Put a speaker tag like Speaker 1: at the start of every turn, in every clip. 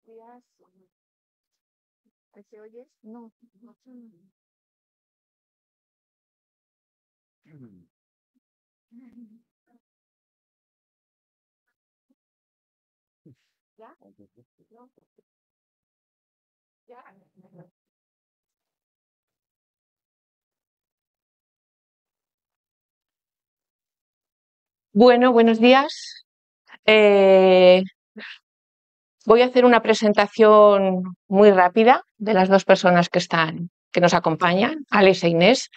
Speaker 1: días. ¿Se oye? No. ¿Ya? ¿No? ¿Ya? Bueno, buenos días. Voy a hacer una presentación muy rápida de las dos personas que nos acompañan, Alex e Inés.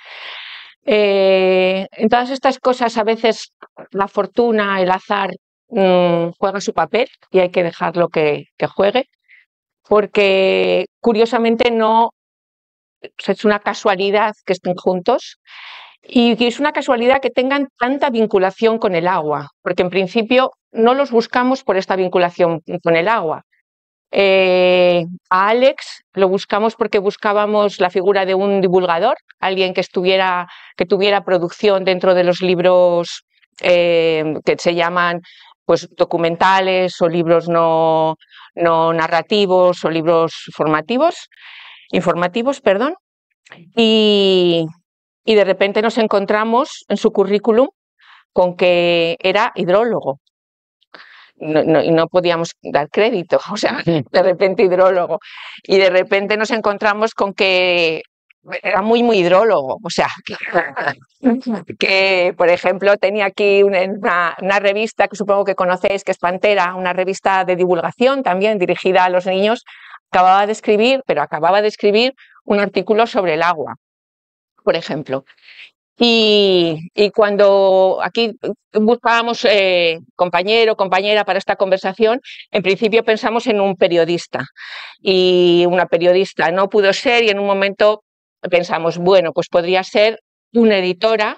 Speaker 1: En todas estas cosas a veces la fortuna, el azar juega su papel y hay que dejarlo que juegue, porque curiosamente no es una casualidad que estén juntos y es una casualidad que tengan tanta vinculación con el agua, porque en principio no los buscamos por esta vinculación con el agua. A Alex lo buscamos porque buscábamos la figura de un divulgador, alguien que tuviera producción dentro de los libros que se llaman pues documentales o libros no narrativos o libros informativos, perdón. Y de repente nos encontramos en su currículum con que era hidrólogo. No podíamos dar crédito, o sea, de repente hidrólogo. Y de repente nos encontramos con que era muy hidrólogo, o sea, que por ejemplo tenía aquí una revista que supongo que conocéis, que es Pantera, una revista de divulgación también dirigida a los niños. Acababa de escribir un artículo sobre el agua, por ejemplo. Y cuando aquí buscábamos compañero o compañera para esta conversación, en principio pensamos en un periodista, y una periodista no pudo ser, y en un momento pensamos, bueno, pues podría ser una editorial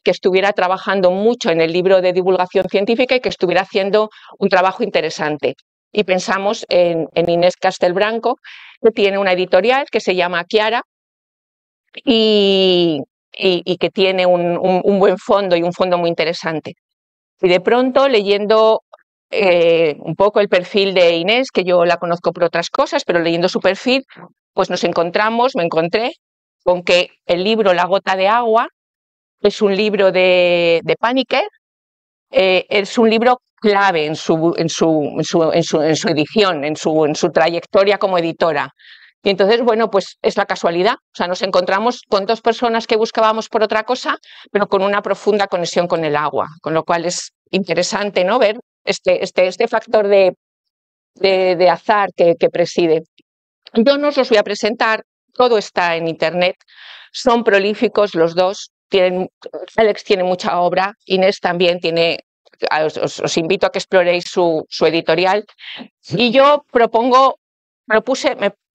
Speaker 1: que estuviera trabajando mucho en el libro de divulgación científica y que estuviera haciendo un trabajo interesante. Y pensamos en Inés Castelbranco, que tiene una editorial que se llama Chiara, y que tiene un buen fondo y un fondo muy interesante. Y de pronto, leyendo un poco el perfil de Inés, que yo la conozco por otras cosas, pero leyendo su perfil, pues me encontré con que el libro La gota de agua es un libro de Paniker, es un libro clave en su edición, en su trayectoria como editora. Y entonces, bueno, pues es la casualidad. O sea, nos encontramos con dos personas que buscábamos por otra cosa, pero con una profunda conexión con el agua, con lo cual es interesante, ¿no?, ver este factor de azar que preside. Yo no os los voy a presentar, todo está en internet, son prolíficos los dos, Alex tiene mucha obra, Inés también tiene. Os invito a que exploréis su editorial. Y yo me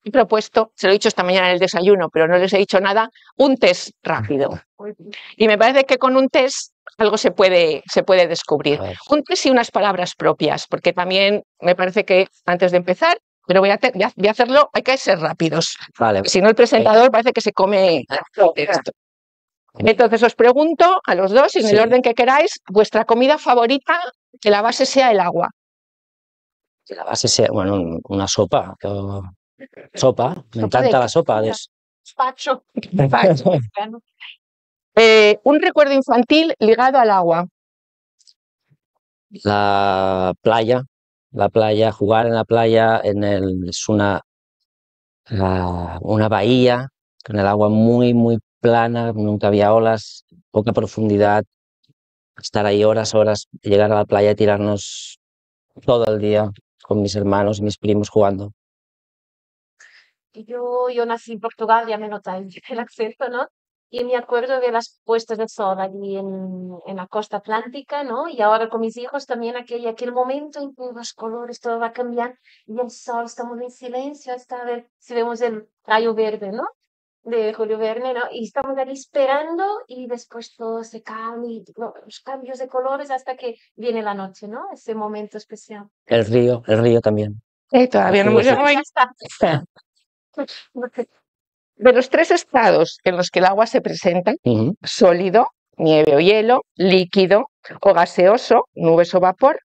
Speaker 1: he propuesto, se lo he dicho esta mañana en el desayuno, pero no les he dicho nada, un test rápido. Y me parece que con un test algo se puede descubrir. Un test y unas palabras propias, porque también me parece que antes de empezar, pero voy a hacerlo, hay que ser rápidos. Vale. Si no, el presentador parece que se come esto. Entonces os pregunto a los dos, en el orden que queráis, vuestra comida favorita, que la base sea el agua.
Speaker 2: Que la base sea, bueno, una sopa. Sopa, me encanta la sopa.
Speaker 1: Gazpacho. Un recuerdo infantil ligado al agua.
Speaker 2: La playa, jugar en la playa, es una bahía con el agua muy plana, nunca había olas, poca profundidad, estar ahí horas, llegar a la playa y tirarnos todo el día con mis hermanos y mis primos jugando.
Speaker 1: Yo nací en Portugal, ya me notáis el acento, ¿no? Y me acuerdo de las puestas de sol allí en la costa atlántica, ¿no? Y ahora con mis hijos también aquel momento en que los colores, todo va a cambiar y el sol, estamos en silencio hasta ver si vemos el rayo verde, ¿no? De Julio Verne, ¿no? Y estamos ahí esperando y después todo se cambia, y, ¿no?, los cambios de colores hasta que viene la noche, ¿no? Ese momento especial.
Speaker 2: El río también.
Speaker 1: Todavía no ya está. De los tres estados en los que el agua se presenta, sólido, nieve o hielo, líquido o gaseoso, nubes o vapor,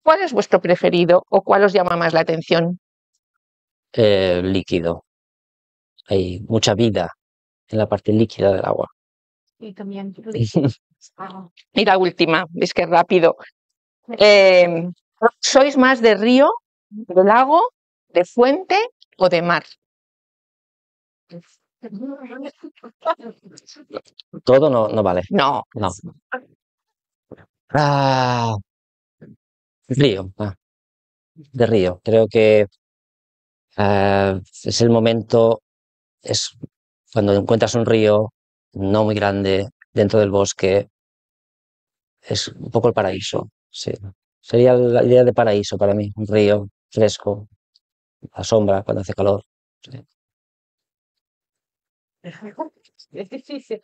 Speaker 1: ¿Cuál es vuestro preferido o cuál os llama más la atención?
Speaker 2: Líquido. Hay mucha vida en la parte líquida del agua.
Speaker 1: Y también. Y la última, es que es rápido. ¿Sois más de río, de lago, de fuente o de mar?
Speaker 2: Todo no vale.
Speaker 1: No.
Speaker 2: No. Ah, río. De río. Creo que es el momento, es cuando encuentras un río no muy grande dentro del bosque, es un poco el paraíso. Sí. Sería la idea de paraíso para mí, un río fresco, a sombra cuando hace calor. Sí.
Speaker 3: Es difícil.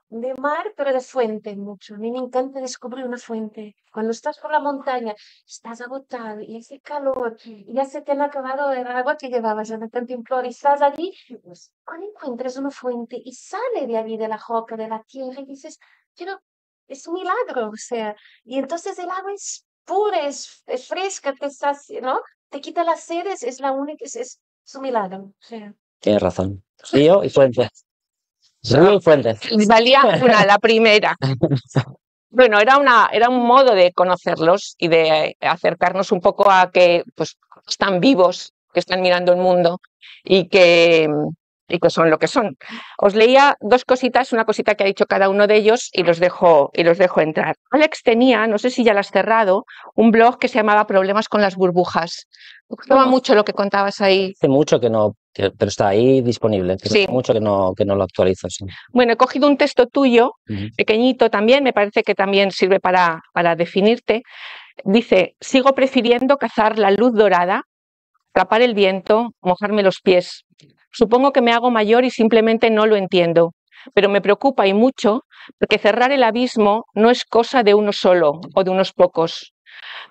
Speaker 3: De mar, pero de fuente mucho. A mí me encanta descubrir una fuente. Cuando estás por la montaña, estás agotado y hace calor y ya se te han acabado el agua que llevabas en el cantimplor y estás allí, pues cuando encuentras una fuente y sale de allí de la roca, de la tierra y dices, pero es un milagro, o sea, y entonces el agua es pura, es fresca, te sacia, ¿no? Te quita las sedes, es la única, es un milagro, o sea.
Speaker 2: Tienes razón. Río y fuente. Río y fuente.
Speaker 1: Valía una, la primera. Bueno, era un modo de conocerlos y de acercarnos un poco a que pues, están vivos, que están mirando el mundo y que son lo que son. Os leía dos cositas, una cosita que ha dicho cada uno de ellos y los dejo entrar. Alex tenía, no sé si ya lo has cerrado, un blog que se llamaba Problemas con las burbujas. Me gustaba mucho lo que contabas ahí.
Speaker 2: Hace mucho que no, pero está ahí disponible. Pero
Speaker 1: Sí.
Speaker 2: hace mucho que no lo actualizo. Sí.
Speaker 1: Bueno, he cogido un texto tuyo, pequeñito también, me parece que también sirve para definirte. Dice, sigo prefiriendo cazar la luz dorada, atrapar el viento, mojarme los pies. Supongo que me hago mayor y simplemente no lo entiendo, pero me preocupa y mucho porque cerrar el abismo no es cosa de uno solo o de unos pocos,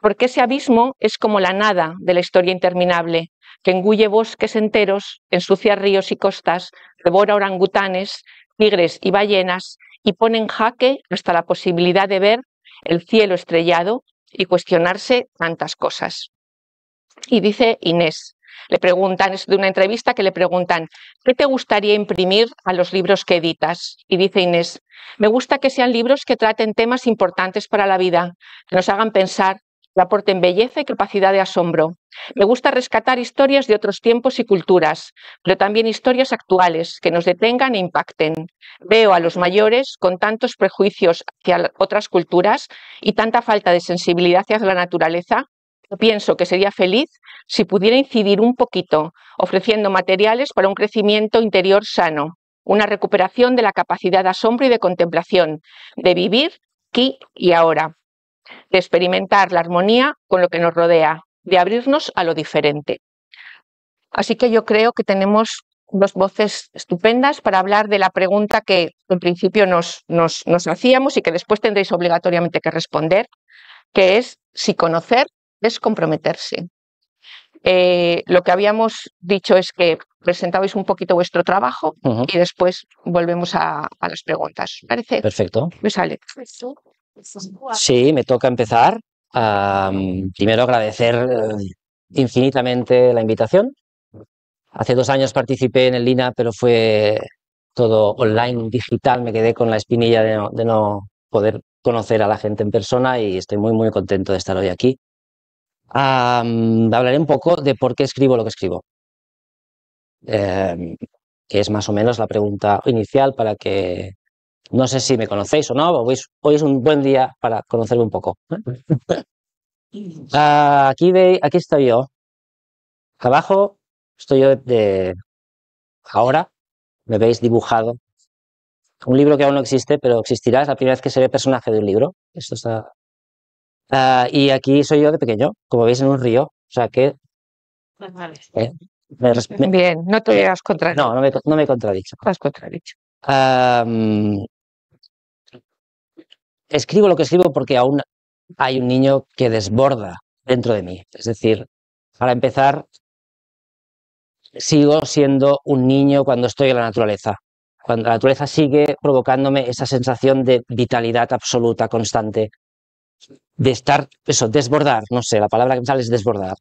Speaker 1: porque ese abismo es como la nada de la historia interminable, que engulle bosques enteros, ensucia ríos y costas, devora orangutanes, tigres y ballenas y pone en jaque hasta la posibilidad de ver el cielo estrellado y cuestionarse tantas cosas. Y dice Inés, le preguntan, es de una entrevista que le preguntan, ¿qué te gustaría imprimir a los libros que editas? Y dice Inés, me gusta que sean libros que traten temas importantes para la vida, que nos hagan pensar, que aporten belleza y capacidad de asombro. Me gusta rescatar historias de otros tiempos y culturas, pero también historias actuales que nos detengan e impacten. Veo a los mayores con tantos prejuicios hacia otras culturas y tanta falta de sensibilidad hacia la naturaleza. Pienso que sería feliz si pudiera incidir un poquito, ofreciendo materiales para un crecimiento interior sano, una recuperación de la capacidad de asombro y de contemplación, de vivir aquí y ahora, de experimentar la armonía con lo que nos rodea, de abrirnos a lo diferente. Así que yo creo que tenemos dos voces estupendas para hablar de la pregunta que en principio nos hacíamos y que después tendréis obligatoriamente que responder, que es si conocer es comprometerse. Lo que habíamos dicho es que presentabais un poquito vuestro trabajo y después volvemos a las preguntas. ¿Parece?
Speaker 2: Perfecto.
Speaker 1: Pues Alex.
Speaker 2: Sí, me toca empezar. Primero agradecer infinitamente la invitación. Hace 2 años participé en el Lina, pero fue todo online, digital. Me quedé con la espinilla de no poder conocer a la gente en persona y estoy muy, muy contento de estar hoy aquí. Hablaré un poco de por qué escribo lo que escribo, que es más o menos la pregunta inicial para que, no sé si me conocéis o no, hoy es un buen día para conocerme un poco. Aquí estoy yo. Abajo estoy yo ahora, me veis dibujado. Un libro que aún no existe, pero existirá, es la primera vez que se ve personaje de un libro. Esto está... y aquí soy yo de pequeño, como veis en un río, o sea que...
Speaker 1: Bien, no te has contradicho.
Speaker 2: No me he contradicho.
Speaker 1: Has contradicho.
Speaker 2: Escribo lo que escribo porque aún hay un niño que desborda dentro de mí. Es decir, para empezar, sigo siendo un niño cuando estoy en la naturaleza. Cuando la naturaleza sigue provocándome esa sensación de vitalidad absoluta, constante. de estar, eso, desbordar, no sé, la palabra que me sale es desbordar,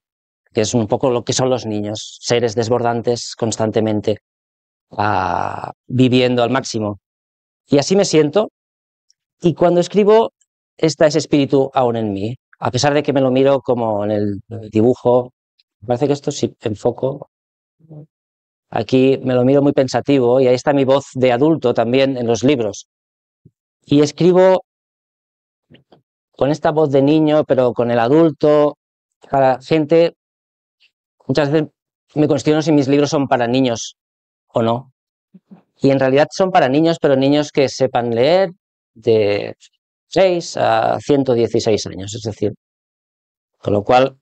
Speaker 2: que es un poco lo que son los niños, seres desbordantes constantemente, viviendo al máximo. Y así me siento, y cuando escribo está ese espíritu aún en mí, a pesar de que me lo miro como en el dibujo. Parece que esto sí enfoco. Aquí me lo miro muy pensativo y ahí está mi voz de adulto también en los libros. Y escribo con esta voz de niño, pero con el adulto, para gente. Muchas veces me cuestiono si mis libros son para niños o no. Y en realidad son para niños, pero niños que sepan leer de 6 a 116 años, es decir, con lo cual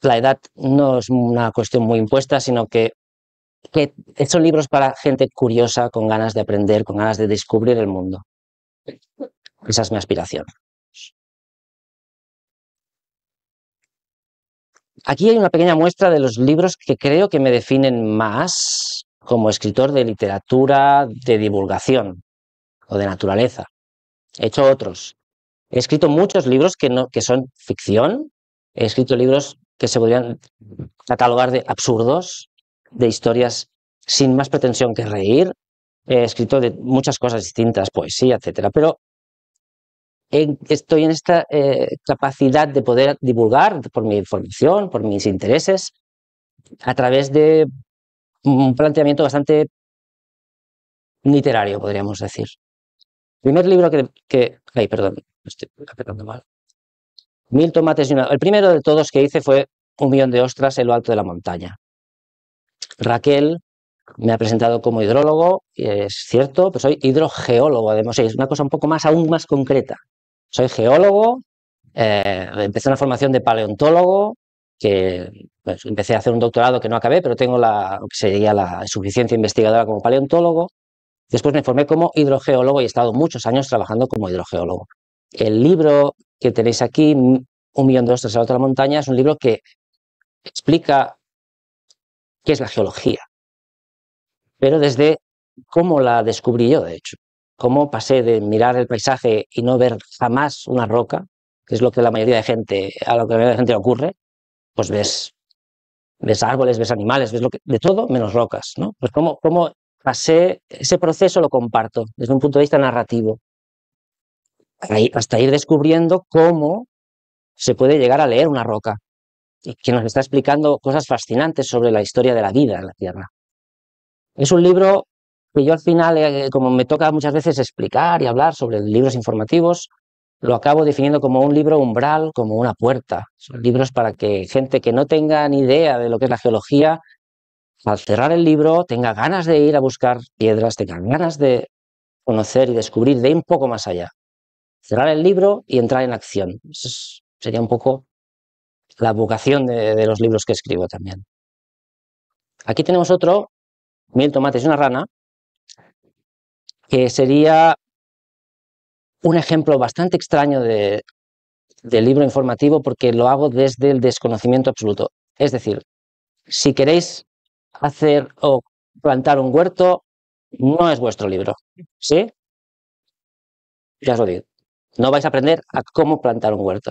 Speaker 2: la edad no es una cuestión muy impuesta, sino que son libros para gente curiosa, con ganas de aprender, con ganas de descubrir el mundo. Esa es mi aspiración. Aquí hay una pequeña muestra de los libros que creo que me definen más como escritor de literatura, de divulgación o de naturaleza. He hecho otros. He escrito muchos libros que son ficción. He escrito libros que se podrían catalogar de absurdos, de historias sin más pretensión que reír. He escrito de muchas cosas distintas, poesía, etcétera. Pero estoy en esta capacidad de poder divulgar por mi formación, por mis intereses, a través de un planteamiento bastante literario, podríamos decir. El primer libro ay, perdón, estoy apretando mal. 1000 tomates y una... El primero de todos que hice fue 1.000.000 de ostras en lo alto de la montaña. Raquel me ha presentado como hidrólogo, y es cierto, pero soy hidrogeólogo, además es una cosa un poco más, aún más concreta. Soy geólogo, empecé una formación de paleontólogo, que pues, empecé a hacer un doctorado que no acabé, pero tengo lo que sería la suficiencia investigadora como paleontólogo. Después me formé como hidrogeólogo y he estado muchos años trabajando como hidrogeólogo. El libro que tenéis aquí, 1.000.000 de ostras en la alta de la montaña, es un libro que explica qué es la geología, pero desde cómo la descubrí yo, de hecho. Cómo pasé de mirar el paisaje y no ver jamás una roca, que es lo que a la mayoría de gente le ocurre, pues ves árboles, ves animales, ves de todo menos rocas, ¿no? Pues cómo pasé ese proceso, lo comparto desde un punto de vista narrativo, hasta ir descubriendo cómo se puede llegar a leer una roca, y que nos está explicando cosas fascinantes sobre la historia de la vida en la Tierra. Es un libro que yo al final, como me toca muchas veces explicar y hablar sobre libros informativos, lo acabo definiendo como un libro umbral, como una puerta. Son libros para que gente que no tenga ni idea de lo que es la geología, al cerrar el libro, tenga ganas de ir a buscar piedras, tenga ganas de conocer y descubrir de un poco más allá. Cerrar el libro y entrar en acción. Eso sería un poco la vocación de los libros que escribo también. Aquí tenemos otro, 1000 tomates y una rana, que sería un ejemplo bastante extraño de libro informativo porque lo hago desde el desconocimiento absoluto. Es decir, si queréis hacer o plantar un huerto, no es vuestro libro, ¿sí? Ya os lo digo. No vais a aprender a cómo plantar un huerto.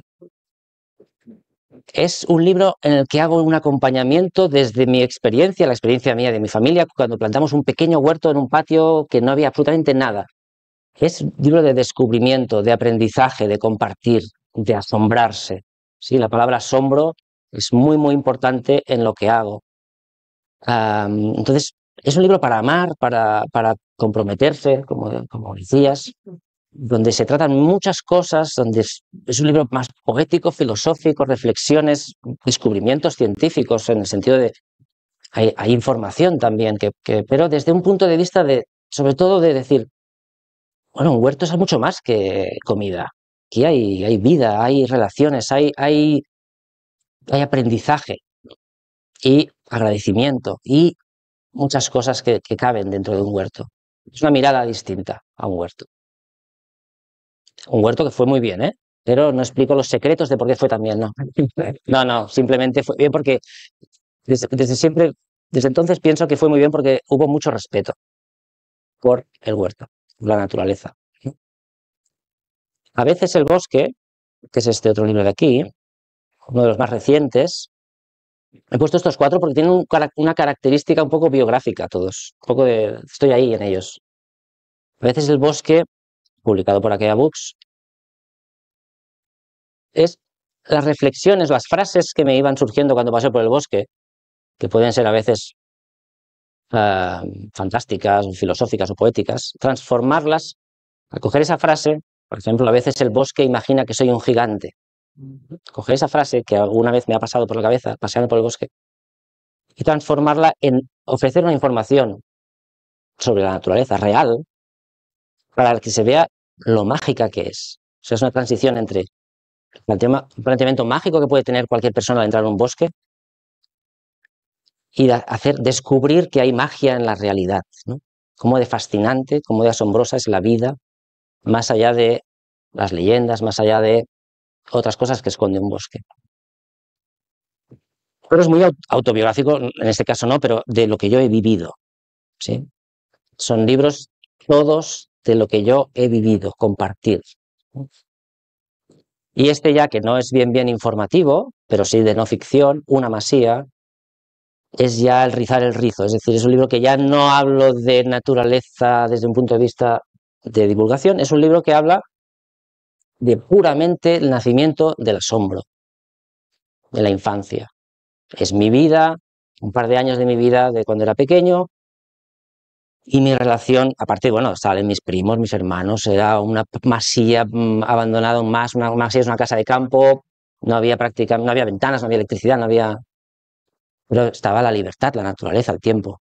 Speaker 2: Es un libro en el que hago un acompañamiento desde mi experiencia, la experiencia mía de mi familia, cuando plantamos un pequeño huerto en un patio que no había absolutamente nada. Es un libro de descubrimiento, de aprendizaje, de compartir, de asombrarse. Sí, la palabra asombro es muy, muy importante en lo que hago. Entonces, es un libro para amar, para comprometerse, como decías, donde se tratan muchas cosas, donde es un libro más poético, filosófico, reflexiones, descubrimientos científicos, en el sentido de hay información también, pero desde un punto de vista sobre todo de decir, bueno, un huerto es mucho más que comida. Aquí hay vida, hay relaciones, hay aprendizaje y agradecimiento y muchas cosas que caben dentro de un huerto. Es una mirada distinta a un huerto. Un huerto que fue muy bien, ¿eh? Pero no explico los secretos de por qué fue tan bien, no. No, simplemente fue bien porque desde entonces pienso que fue muy bien porque hubo mucho respeto por el huerto, por la naturaleza. A veces el bosque que es este otro libro de aquí, uno de los más recientes. He puesto estos 4 porque tienen una característica un poco biográfica todos, estoy ahí en ellos. A veces el bosque, publicado por Aquea Books, es las reflexiones, las frases que me iban surgiendo cuando pasé por el bosque, que pueden ser a veces fantásticas, filosóficas o poéticas, transformarlas, a coger esa frase, por ejemplo, a veces el bosque imagina que soy un gigante. Coger esa frase que alguna vez me ha pasado por la cabeza, paseando por el bosque, y transformarla en ofrecer una información sobre la naturaleza real para que se vea lo mágica que es. O sea, es una transición entre un planteamiento mágico que puede tener cualquier persona al entrar en un bosque y descubrir que hay magia en la realidad, ¿no? Cómo de fascinante, cómo de asombrosa es la vida, más allá de las leyendas, más allá de otras cosas que esconde un bosque. Pero es muy autobiográfico, en este caso no, pero de lo que yo he vivido, ¿sí? Son libros todos de lo que yo he vivido, compartir. Y este ya que no es bien informativo, pero sí de no ficción, Una masía, es ya el rizar el rizo, es decir, es un libro que ya no hablo de naturaleza desde un punto de vista de divulgación, es un libro que habla de puramente el nacimiento del asombro, de la infancia. Es mi vida, un par de años de mi vida de cuando era pequeño, y mi relación, aparte, bueno, salen mis primos, mis hermanos, era una masía abandonada, una masía es una casa de campo, no había no había ventanas, no había electricidad, pero estaba la libertad, la naturaleza, el tiempo.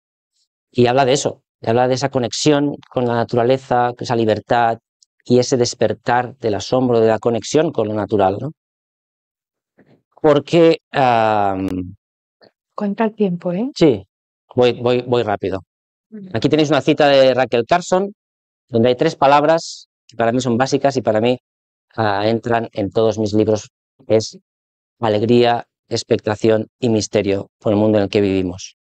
Speaker 2: Y habla de eso, habla de esa conexión con la naturaleza, esa libertad y ese despertar del asombro, de la conexión con lo natural, ¿no? Porque,
Speaker 1: Cuenta el tiempo, ¿eh?
Speaker 2: sí, voy rápido. Aquí tenéis una cita de Rachel Carson, donde hay 3 palabras que para mí son básicas y para mí entran en todos mis libros. Es alegría, expectación y misterio por el mundo en el que vivimos.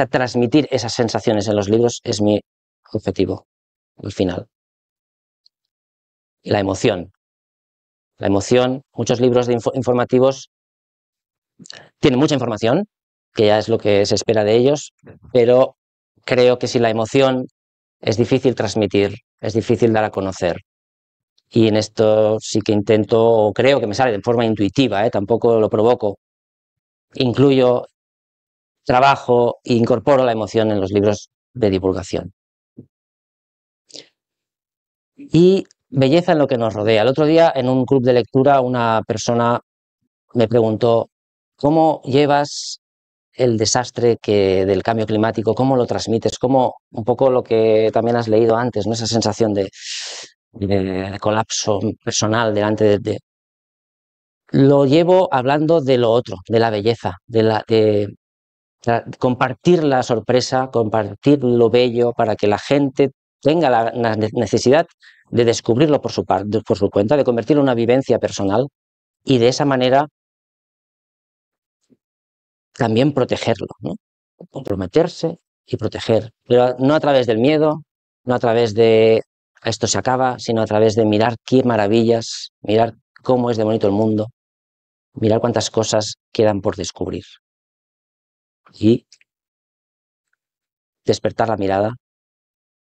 Speaker 2: Transmitir esas sensaciones en los libros es mi objetivo, al final. Y la emoción. La emoción, muchos libros informativos tienen mucha información, que ya es lo que se espera de ellos, pero creo que sin la emoción es difícil transmitir, es difícil dar a conocer. Y en esto sí que intento, o creo que me sale de forma intuitiva, tampoco lo provoco. Incluyo, trabajo e incorporo la emoción en los libros de divulgación. Y belleza en lo que nos rodea. El otro día, en un club de lectura, una persona me preguntó, ¿cómo llevas el desastre del cambio climático? ¿Cómo lo transmites? ¿Cómo, un poco lo que también has leído antes, ¿no? Esa sensación de colapso personal delante de... Lo llevo hablando de lo otro, de la belleza, de compartir la sorpresa, compartir lo bello para que la gente tenga la necesidad de descubrirlo por su cuenta, de convertirlo en una vivencia personal y de esa manera también protegerlo, ¿no? Comprometerse y proteger, pero no a través del miedo, no a través de esto se acaba, sino a través de mirar qué maravillas, mirar cómo es de bonito el mundo, mirar cuántas cosas quedan por descubrir y despertar la mirada,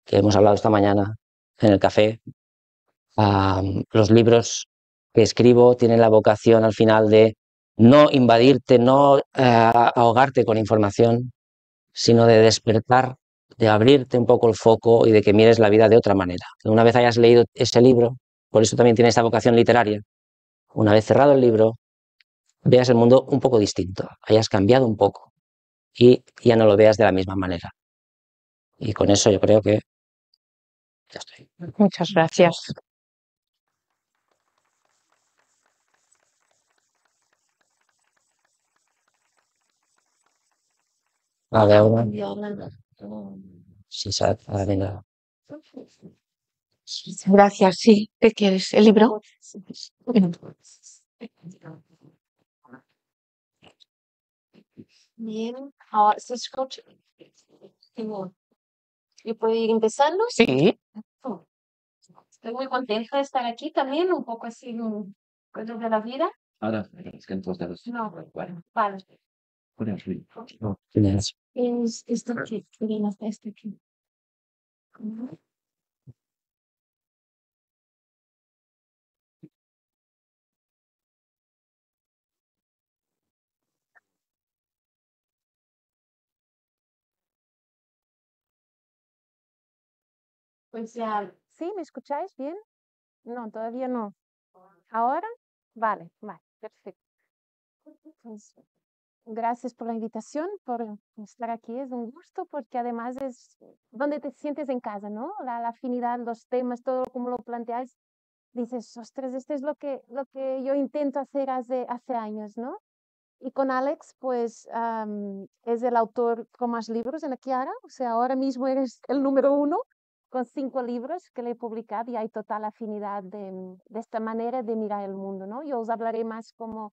Speaker 2: que hemos hablado esta mañana en el café. Los libros que escribo tienen la vocación al final de no invadirte, no ahogarte con información, sino de despertar, de abrirte un poco el foco y de que mires la vida de otra manera. Una vez hayas leído ese libro, por eso también tiene esta vocación literaria, una vez cerrado el libro, veas el mundo un poco distinto, hayas cambiado un poco y ya no lo veas de la misma manera. Y con eso yo creo que ya estoy.
Speaker 1: Muchas gracias.
Speaker 2: A veure, si s'ha de...
Speaker 1: Gracias, sí. ¿Qué quieres? ¿El libro?
Speaker 3: Bien, ahora se escucha. ¿Yo puedo ir empezando?
Speaker 1: Sí.
Speaker 3: Estoy muy contenta de estar aquí también, un poco así ¿Cuál es de la vida?
Speaker 2: Ahora, es que entonces,
Speaker 3: No, bueno, vale.
Speaker 2: no, tienes.
Speaker 3: Es esto aquí, miren, hasta este aquí. Ujú. Pues ya, ¿sí? ¿Me escucháis bien? No, todavía no. ¿Ahora? Vale, vale, perfecto. Pues, gracias por la invitación, por estar aquí. Es un gusto porque además es donde te sientes en casa, ¿no? La afinidad, los temas, todo como lo planteáis. Dices, ostras, este es lo que yo intento hacer hace años, ¿no? Y con Alex, pues es el autor con más libros en la Chiara, o sea, ahora mismo eres el número uno con 5 libros que le he publicado y hay total afinidad de esta manera de mirar el mundo, ¿no? Yo os hablaré más como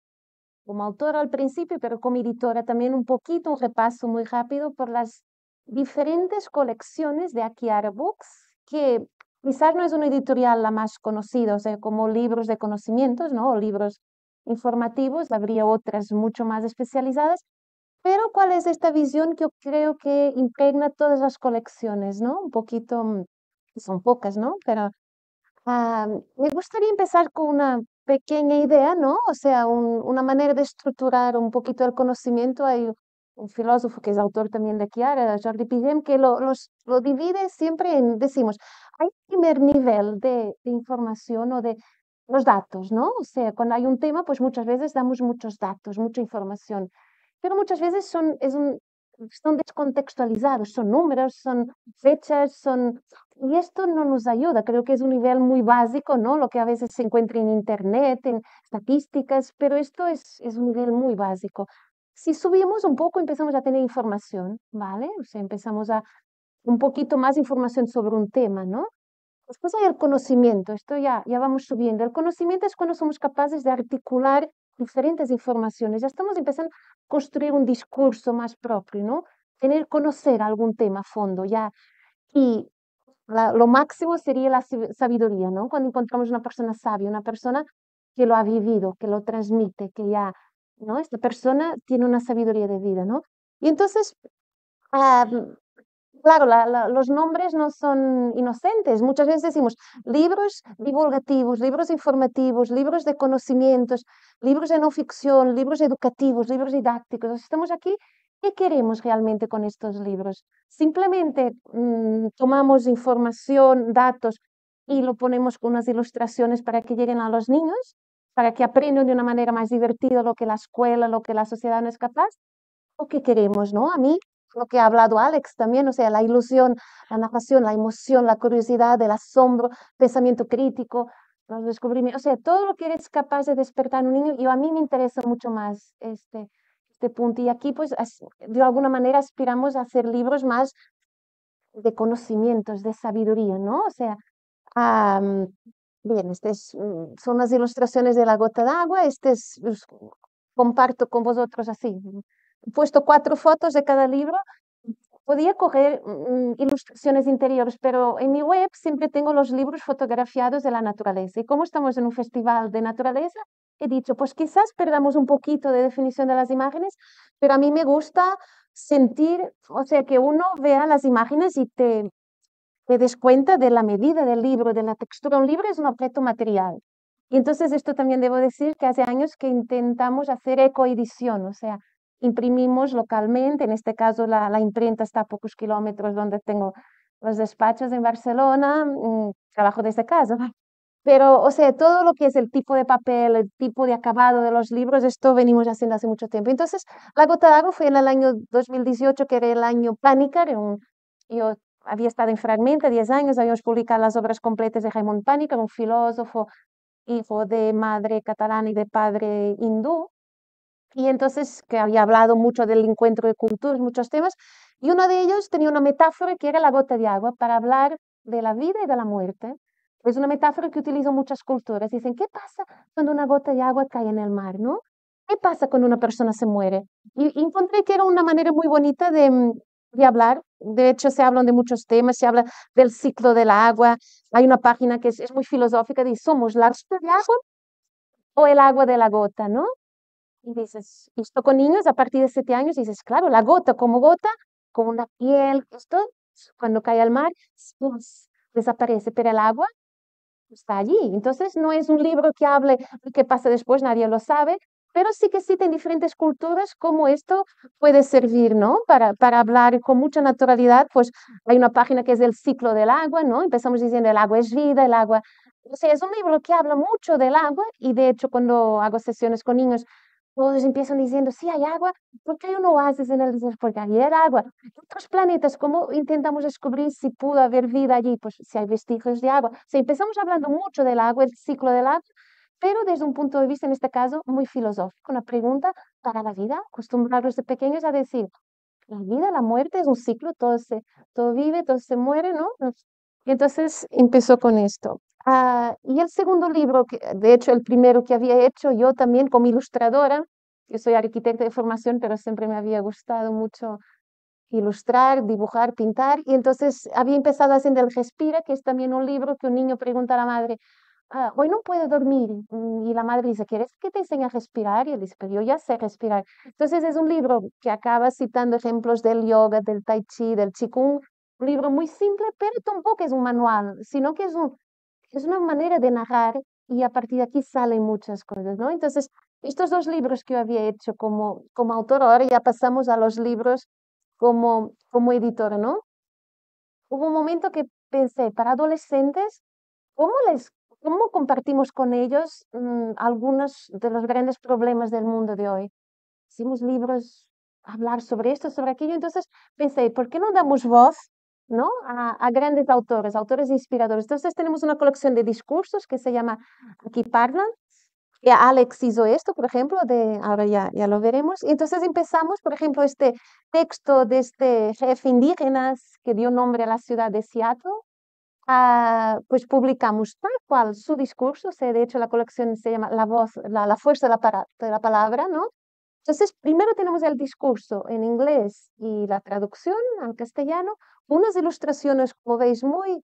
Speaker 3: autora al principio, pero como editora también un poquito, un repaso muy rápido por las diferentes colecciones de Chiara Books, que quizás no es una editorial la más conocida, o sea, como libros de conocimientos, ¿no? O libros informativos, habría otras mucho más especializadas, pero ¿cuál es esta visión que yo creo que impregna todas las colecciones, ¿no? Un poquito, son pocas, ¿no? Pero me gustaría empezar con una pequeña idea, ¿no? O sea, una manera de estructurar un poquito el conocimiento. Hay un filósofo que es autor también de Chiara, Jordi Pigem, que lo divide siempre en, decimos, hay un primer nivel de información o de los datos, ¿no? O sea, cuando hay un tema, pues muchas veces damos muchos datos, mucha información, pero muchas veces son descontextualizados, son números, son fechas, y esto no nos ayuda, creo que es un nivel muy básico, ¿no? Lo que a veces se encuentra en internet, en estadísticas, pero esto es un nivel muy básico. Si subimos un poco, empezamos a tener información, ¿vale? O sea, empezamos a un poquito más información sobre un tema, ¿no? Después hay el conocimiento, esto ya vamos subiendo. El conocimiento es cuando somos capaces de articular diferentes informaciones. Ya estamos empezando a construir un discurso más propio, ¿no? Conocer algún tema a fondo, ya. Y lo máximo sería la sabiduría, ¿no? Cuando encontramos una persona sabia, una persona que lo ha vivido, que lo transmite, que ya, ¿no? Esta persona tiene una sabiduría de vida, ¿no? Y entonces, ah, claro, los nombres no son inocentes. Muchas veces decimos libros divulgativos, libros informativos, libros de conocimientos, libros de no ficción, libros educativos, libros didácticos. Estamos aquí. ¿Qué queremos realmente con estos libros? Simplemente tomamos información, datos y lo ponemos con unas ilustraciones para que lleguen a los niños, para que aprendan de una manera más divertida lo que la escuela, lo que la sociedad no es capaz. ¿O qué queremos, no? A mí lo que ha hablado Alex también, o sea, la ilusión, la narración, la emoción, la curiosidad, el asombro, pensamiento crítico, los descubrimientos, o sea, todo lo que eres capaz de despertar en un niño, y a mí me interesa mucho más este punto. Y aquí, pues, de alguna manera aspiramos a hacer libros más de conocimientos, de sabiduría, ¿no? O sea, bien, son las ilustraciones de la gota d'agua, comparto con vosotros así. He puesto 4 fotos de cada libro. Podía coger ilustraciones interiores, pero en mi web siempre tengo los libros fotografiados de la naturaleza. Y como estamos en un festival de naturaleza, he dicho, pues quizás perdamos un poquito de definición de las imágenes, pero a mí me gusta sentir, o sea, que uno vea las imágenes y te des cuenta de la medida del libro, de la textura. Un libro es un objeto material. Y entonces esto también debo decir que hace años que intentamos hacer ecoedición, o sea, imprimimos localmente, en este caso la imprenta está a pocos kilómetros donde tengo los despachos en Barcelona, trabajo desde casa, pero, o sea, todo lo que es el tipo de papel, el tipo de acabado de los libros, esto venimos haciendo hace mucho tiempo. Entonces, La gota d'agua fue en el año 2018, que era el año Pàniker. Yo había estado en Fragmenta 10 años, habíamos publicado las obras completas de Raymond Pàniker, un filósofo, hijo de madre catalana y de padre hindú, y entonces que había hablado mucho del encuentro de culturas, muchos temas, y uno de ellos tenía una metáfora que era la gota de agua para hablar de la vida y de la muerte. Es una metáfora que utilizan muchas culturas. Dicen, ¿qué pasa cuando una gota de agua cae en el mar, no? ¿Qué pasa cuando una persona se muere? Y encontré que era una manera muy bonita de hablar. De hecho, se hablan de muchos temas, se habla del ciclo del agua. Hay una página que es muy filosófica, dice, somos la gota de agua o el agua de la gota, ¿no? Y dices, esto con niños a partir de 7 años, dices, claro, la gota, con una piel, esto cuando cae al mar, ¡puf! Desaparece, pero el agua está allí. Entonces no es un libro que hable de qué pasa después, nadie lo sabe, pero sí que cita en diferentes culturas cómo esto puede servir, ¿no? Para hablar con mucha naturalidad, pues hay una página que es del ciclo del agua, ¿no? Empezamos diciendo el agua es vida, el agua... O sea, es un libro que habla mucho del agua y de hecho cuando hago sesiones con niños, todos empiezan diciendo, sí, hay agua, ¿por qué hay un oasis en el desierto? Porque allí hay agua. Otros planetas, ¿cómo intentamos descubrir si pudo haber vida allí? Pues si hay vestigios de agua. Si empezamos hablando mucho del agua, el ciclo del agua, pero desde un punto de vista, en este caso, muy filosófico, una pregunta para la vida, acostumbrarlos de pequeños a decir, la vida, la muerte es un ciclo, todo vive, todo se muere, ¿no? Y entonces empezó con esto. Y el segundo libro, que, de hecho el primero que había hecho yo también como ilustradora, yo soy arquitecta de formación, pero siempre me había gustado mucho ilustrar, dibujar, pintar, y entonces había empezado haciendo el Respira, que es también un libro que un niño pregunta a la madre, hoy no puedo dormir, y la madre dice, ¿quieres que te enseñe a respirar? Y él dice, pero yo ya sé respirar. Entonces es un libro que acaba citando ejemplos del yoga, del tai chi, del qigong, un libro muy simple, pero tampoco es un manual, sino que es una manera de narrar y a partir de aquí salen muchas cosas, ¿no? Entonces, estos dos libros que yo había hecho como autora, ahora ya pasamos a los libros como editora, ¿no? Hubo un momento que pensé, para adolescentes, ¿cómo cómo compartimos con ellos algunos de los grandes problemas del mundo de hoy? Hicimos libros, hablar sobre esto, sobre aquello, entonces pensé, ¿por qué no damos voz, ¿no? A grandes autores, autores inspiradores? Entonces tenemos una colección de discursos que se llama Aquí Parlan, y Alex hizo esto, por ejemplo, ahora ya lo veremos. Y entonces empezamos, por ejemplo, este texto de este jefe indígenas que dio nombre a la ciudad de Seattle. Pues publicamos tal cual su discurso, o sea, de hecho la colección se llama La voz, la fuerza de la palabra, ¿no? Entonces, primero tenemos el discurso en inglés y la traducción al castellano, unas ilustraciones, como veis, muy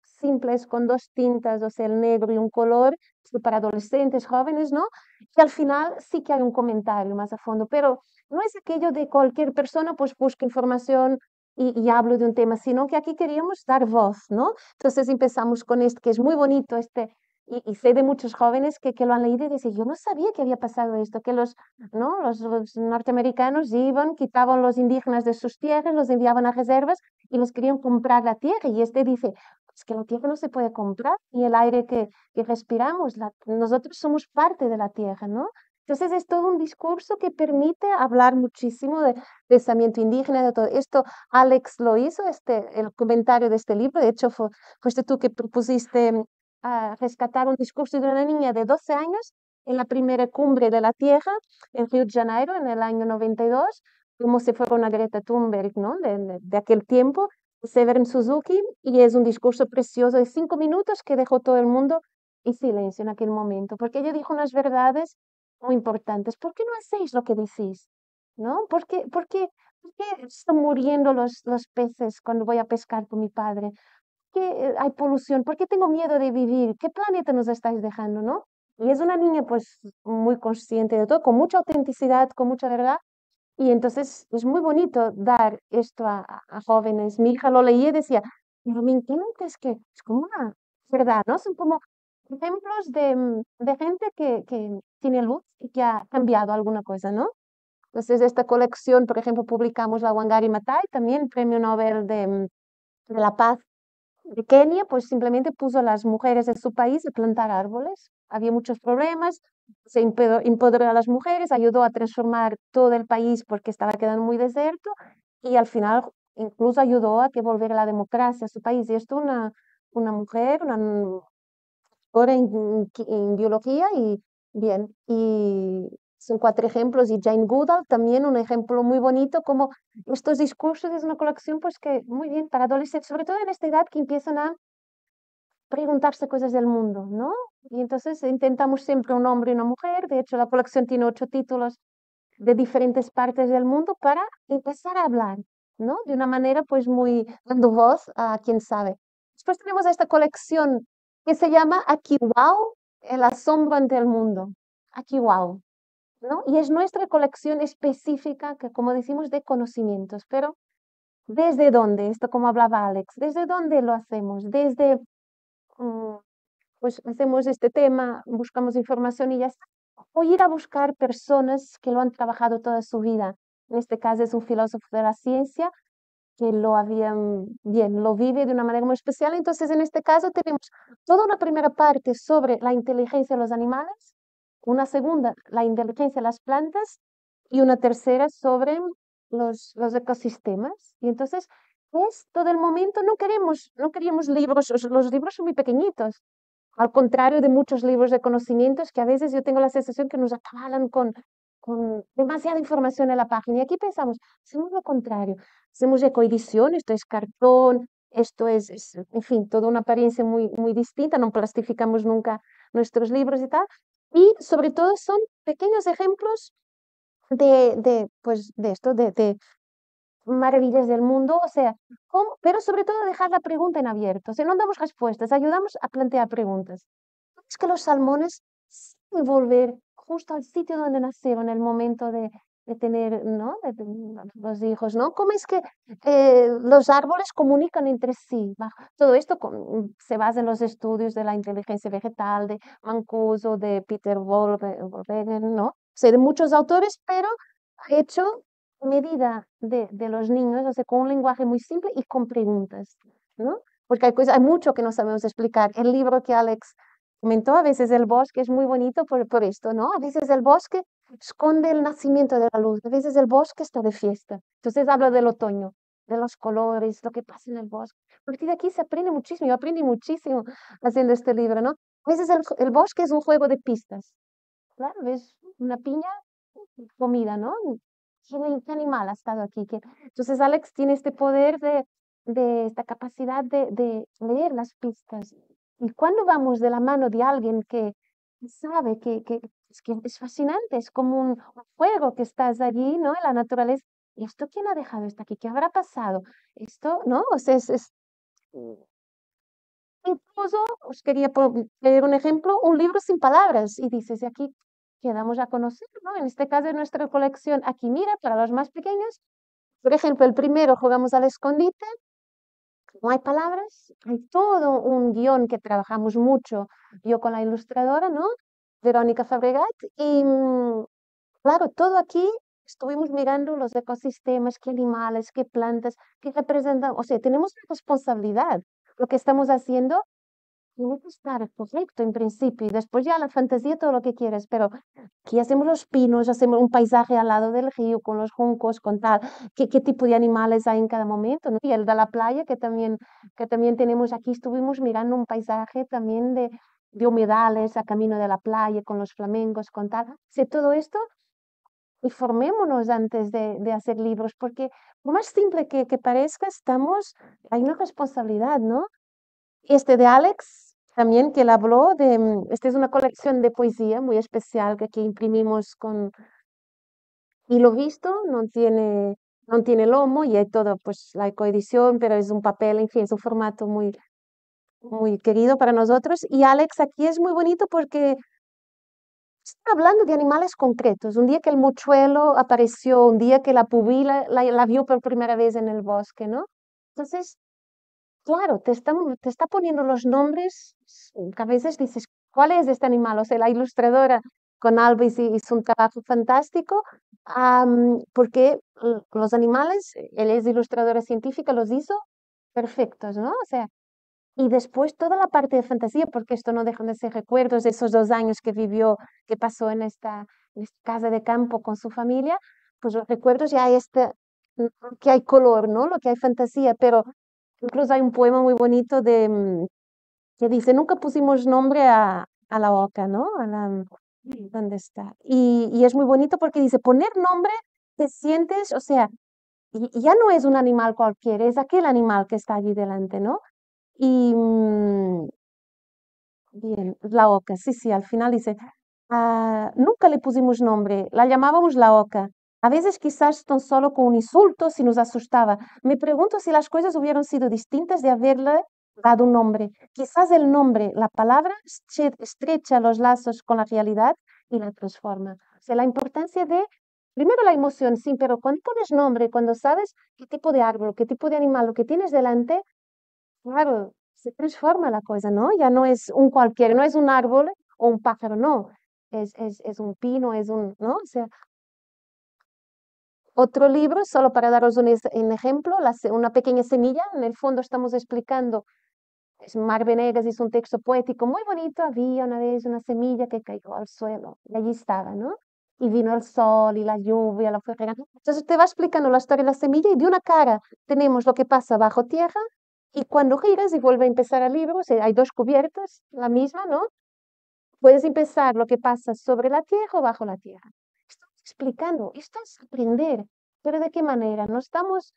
Speaker 3: simples con dos tintas, o sea, el negro y un color, para adolescentes, jóvenes, ¿no? Y al final sí que hay un comentario más a fondo, pero no es aquello de cualquier persona pues busca información y hablo de un tema, sino que aquí queríamos dar voz, ¿no? Entonces empezamos con este, que es muy bonito, y sé de muchos jóvenes que lo han leído y dicen, yo no sabía que había pasado esto, que ¿no? Los norteamericanos iban, quitaban los indígenas de sus tierras, los enviaban a reservas y les querían comprar la tierra. Y este dice, es que la tierra no se puede comprar, y el aire que respiramos, nosotros somos parte de la tierra, ¿no? Entonces es todo un discurso que permite hablar muchísimo de pensamiento indígena, de todo esto. Alex lo hizo, el comentario de este libro, de hecho fuiste tú que propusiste a rescatar un discurso de una niña de 12 años en la primera cumbre de la Tierra en Río de Janeiro en el año 92, como si fuera una Greta Thunberg, ¿no? De aquel tiempo, Severin Suzuki, y es un discurso precioso de 5 minutos que dejó todo el mundo en silencio en aquel momento, porque ella dijo unas verdades muy importantes. ¿Por qué no hacéis lo que decís? ¿No? ¿Por qué están muriendo los peces cuando voy a pescar con mi padre? ¿Qué hay polución? ¿Por qué tengo miedo de vivir? ¿Qué planeta nos estáis dejando, no? Y es una niña pues muy consciente de todo, con mucha autenticidad, con mucha verdad. Y entonces es muy bonito dar esto a jóvenes. Mi hija lo leía y decía, pero me encanta, es que es como una verdad, ¿no? Son como ejemplos de gente que tiene luz y que ha cambiado alguna cosa, ¿no? Entonces esta colección, por ejemplo, publicamos la Wangari Maathai, también Premio Nobel de la Paz de Kenia, pues simplemente puso a las mujeres de su país a plantar árboles. Había muchos problemas, se empoderó a las mujeres, ayudó a transformar todo el país porque estaba quedando muy desierto y al final incluso ayudó a que volviera la democracia a su país. Y esto una mujer, una doctora en biología y bien, y son 4 ejemplos y Jane Goodall también un ejemplo muy bonito como estos discursos es una colección pues que muy bien para adolescentes, sobre todo en esta edad que empiezan a preguntarse cosas del mundo, ¿no? Y entonces intentamos siempre un hombre y una mujer, de hecho la colección tiene 8 títulos de diferentes partes del mundo para empezar a hablar, ¿no? De una manera pues muy dando voz a quien sabe. Después tenemos esta colección que se llama Aquí Wow, El asombro ante el mundo. Aquí, wow, ¿no? Y es nuestra colección específica, que como decimos, de conocimientos, pero ¿desde dónde? Esto como hablaba Alex, ¿desde dónde lo hacemos? Desde, pues hacemos este tema, buscamos información y ya está. O ir a buscar personas que lo han trabajado toda su vida. En este caso es un filósofo de la ciencia que lo habían, bien, lo vive de una manera muy especial. Entonces, en este caso tenemos toda una primera parte sobre la inteligencia de los animales, una segunda, la inteligencia de las plantas, y una tercera sobre los ecosistemas. Y entonces, pues todo el momento no queríamos libros, los libros son muy pequeñitos, al contrario de muchos libros de conocimientos que a veces yo tengo la sensación que nos acabalan con demasiada información en la página. Y aquí pensamos, hacemos lo contrario, hacemos ecoedición, esto es cartón, esto en fin, toda una apariencia muy, muy distinta, no plastificamos nunca nuestros libros y tal. Y sobre todo son pequeños ejemplos pues, de esto, de maravillas del mundo, o sea, pero sobre todo dejar la pregunta en abierto, o sea, no damos respuestas, ayudamos a plantear preguntas. Es que los salmones saben volver justo al sitio donde nacieron, en el momento de tener, ¿no? Los hijos, ¿no? ¿Cómo es que los árboles comunican entre sí? Todo esto se basa en los estudios de la inteligencia vegetal, de Mancuso, de Peter Wohlgeben, ¿no? O sea, de muchos autores, pero hecho a medida de los niños, o sea, con un lenguaje muy simple y con preguntas, ¿no? Porque hay mucho que no sabemos explicar. El libro que Alex comentó, a veces el bosque es muy bonito por esto, ¿no? A veces el bosque esconde el nacimiento de la luz, a veces el bosque está de fiesta. Entonces habla del otoño, de los colores, lo que pasa en el bosque. A partir de aquí se aprende muchísimo, yo aprendí muchísimo haciendo este libro, ¿no? A veces el bosque es un juego de pistas. Claro, ves una piña, comida, ¿no? ¿Qué animal ha estado aquí? Entonces Alex tiene este poder de esta capacidad de leer las pistas. Y cuando vamos de la mano de alguien que sabe que es fascinante, es como un fuego que estás allí, ¿no? En la naturaleza. ¿Y esto quién ha dejado esto aquí? ¿Qué habrá pasado? Esto, ¿no? O sea, incluso os quería poner un ejemplo, un libro sin palabras, y dices, y aquí quedamos a conocer, ¿no? En este caso de nuestra colección, aquí mira, para los más pequeños, por ejemplo, el primero jugamos al escondite, no hay palabras, hay todo un guión que trabajamos mucho, yo con la ilustradora, ¿no? Verónica Fabregat, y claro, todo aquí estuvimos mirando los ecosistemas, qué animales, qué plantas, qué representan, o sea, tenemos una responsabilidad. Lo que estamos haciendo tiene que estar correcto en principio y después ya la fantasía, todo lo que quieres, pero aquí hacemos los pinos, hacemos un paisaje al lado del río con los juncos, con tal, qué tipo de animales hay en cada momento, ¿no? Y el de la playa que también tenemos aquí, estuvimos mirando un paisaje también de humedales a camino de la playa, con los flamencos, con tal. O todo esto, informémonos antes de hacer libros, porque por más simple que parezca, hay una responsabilidad, ¿no? Este de Alex, también que él habló esta es una colección de poesía muy especial que aquí imprimimos con hilo visto, no tiene lomo y hay todo, pues la ecoedición, pero es un papel, en fin, es un formato muy, muy querido para nosotros. Y Alex aquí es muy bonito porque está hablando de animales concretos. Un día que el mochuelo apareció, un día que la pubila la vio por primera vez en el bosque, ¿no? Entonces, claro, te está poniendo los nombres, que a veces dices, ¿cuál es este animal? O sea, la ilustradora con Alba hizo un trabajo fantástico, porque los animales, él es ilustradora científica, los hizo perfectos, ¿no? O sea, y después toda la parte de fantasía, porque esto no dejan de ser recuerdos de esos 2 años que vivió, que pasó en esta casa de campo con su familia, pues los recuerdos ya hay que hay color, ¿no? Lo que hay fantasía, pero incluso hay un poema muy bonito que dice, nunca pusimos nombre a la oca, ¿no? ¿Dónde está? Y es muy bonito porque dice, poner nombre, te sientes, o sea, y ya no es un animal cualquiera, es aquel animal que está allí delante, ¿no? Y bien, la oca, sí, sí, al final dice, nunca le pusimos nombre, la llamábamos la oca. A veces quizás tan solo con un insulto si nos asustaba. Me pregunto si las cosas hubieran sido distintas de haberla dado un nombre. Quizás el nombre, la palabra, estrecha los lazos con la realidad y la transforma. O sea, la importancia de, primero la emoción, sí, pero cuando pones nombre, cuando sabes qué tipo de árbol, qué tipo de animal, lo que tienes delante, claro, se transforma la cosa, ¿no? Ya no es un cualquiera, no es un árbol o un pájaro, no. Es un pino, es un, ¿no? O sea, otro libro, solo para daros un ejemplo, una pequeña semilla, en el fondo estamos explicando, Mar Venegas hizo un texto poético muy bonito, había una vez una semilla que cayó al suelo, y allí estaba, ¿no? Y vino el sol y la lluvia, la fue regando. Entonces te va explicando la historia de la semilla y de una cara tenemos lo que pasa bajo tierra y cuando giras y vuelve a empezar el libro, o sea, hay dos cubiertas, la misma, ¿no? Puedes empezar lo que pasa sobre la tierra o bajo la tierra. Estamos explicando, esto es aprender, pero ¿de qué manera? No estamos,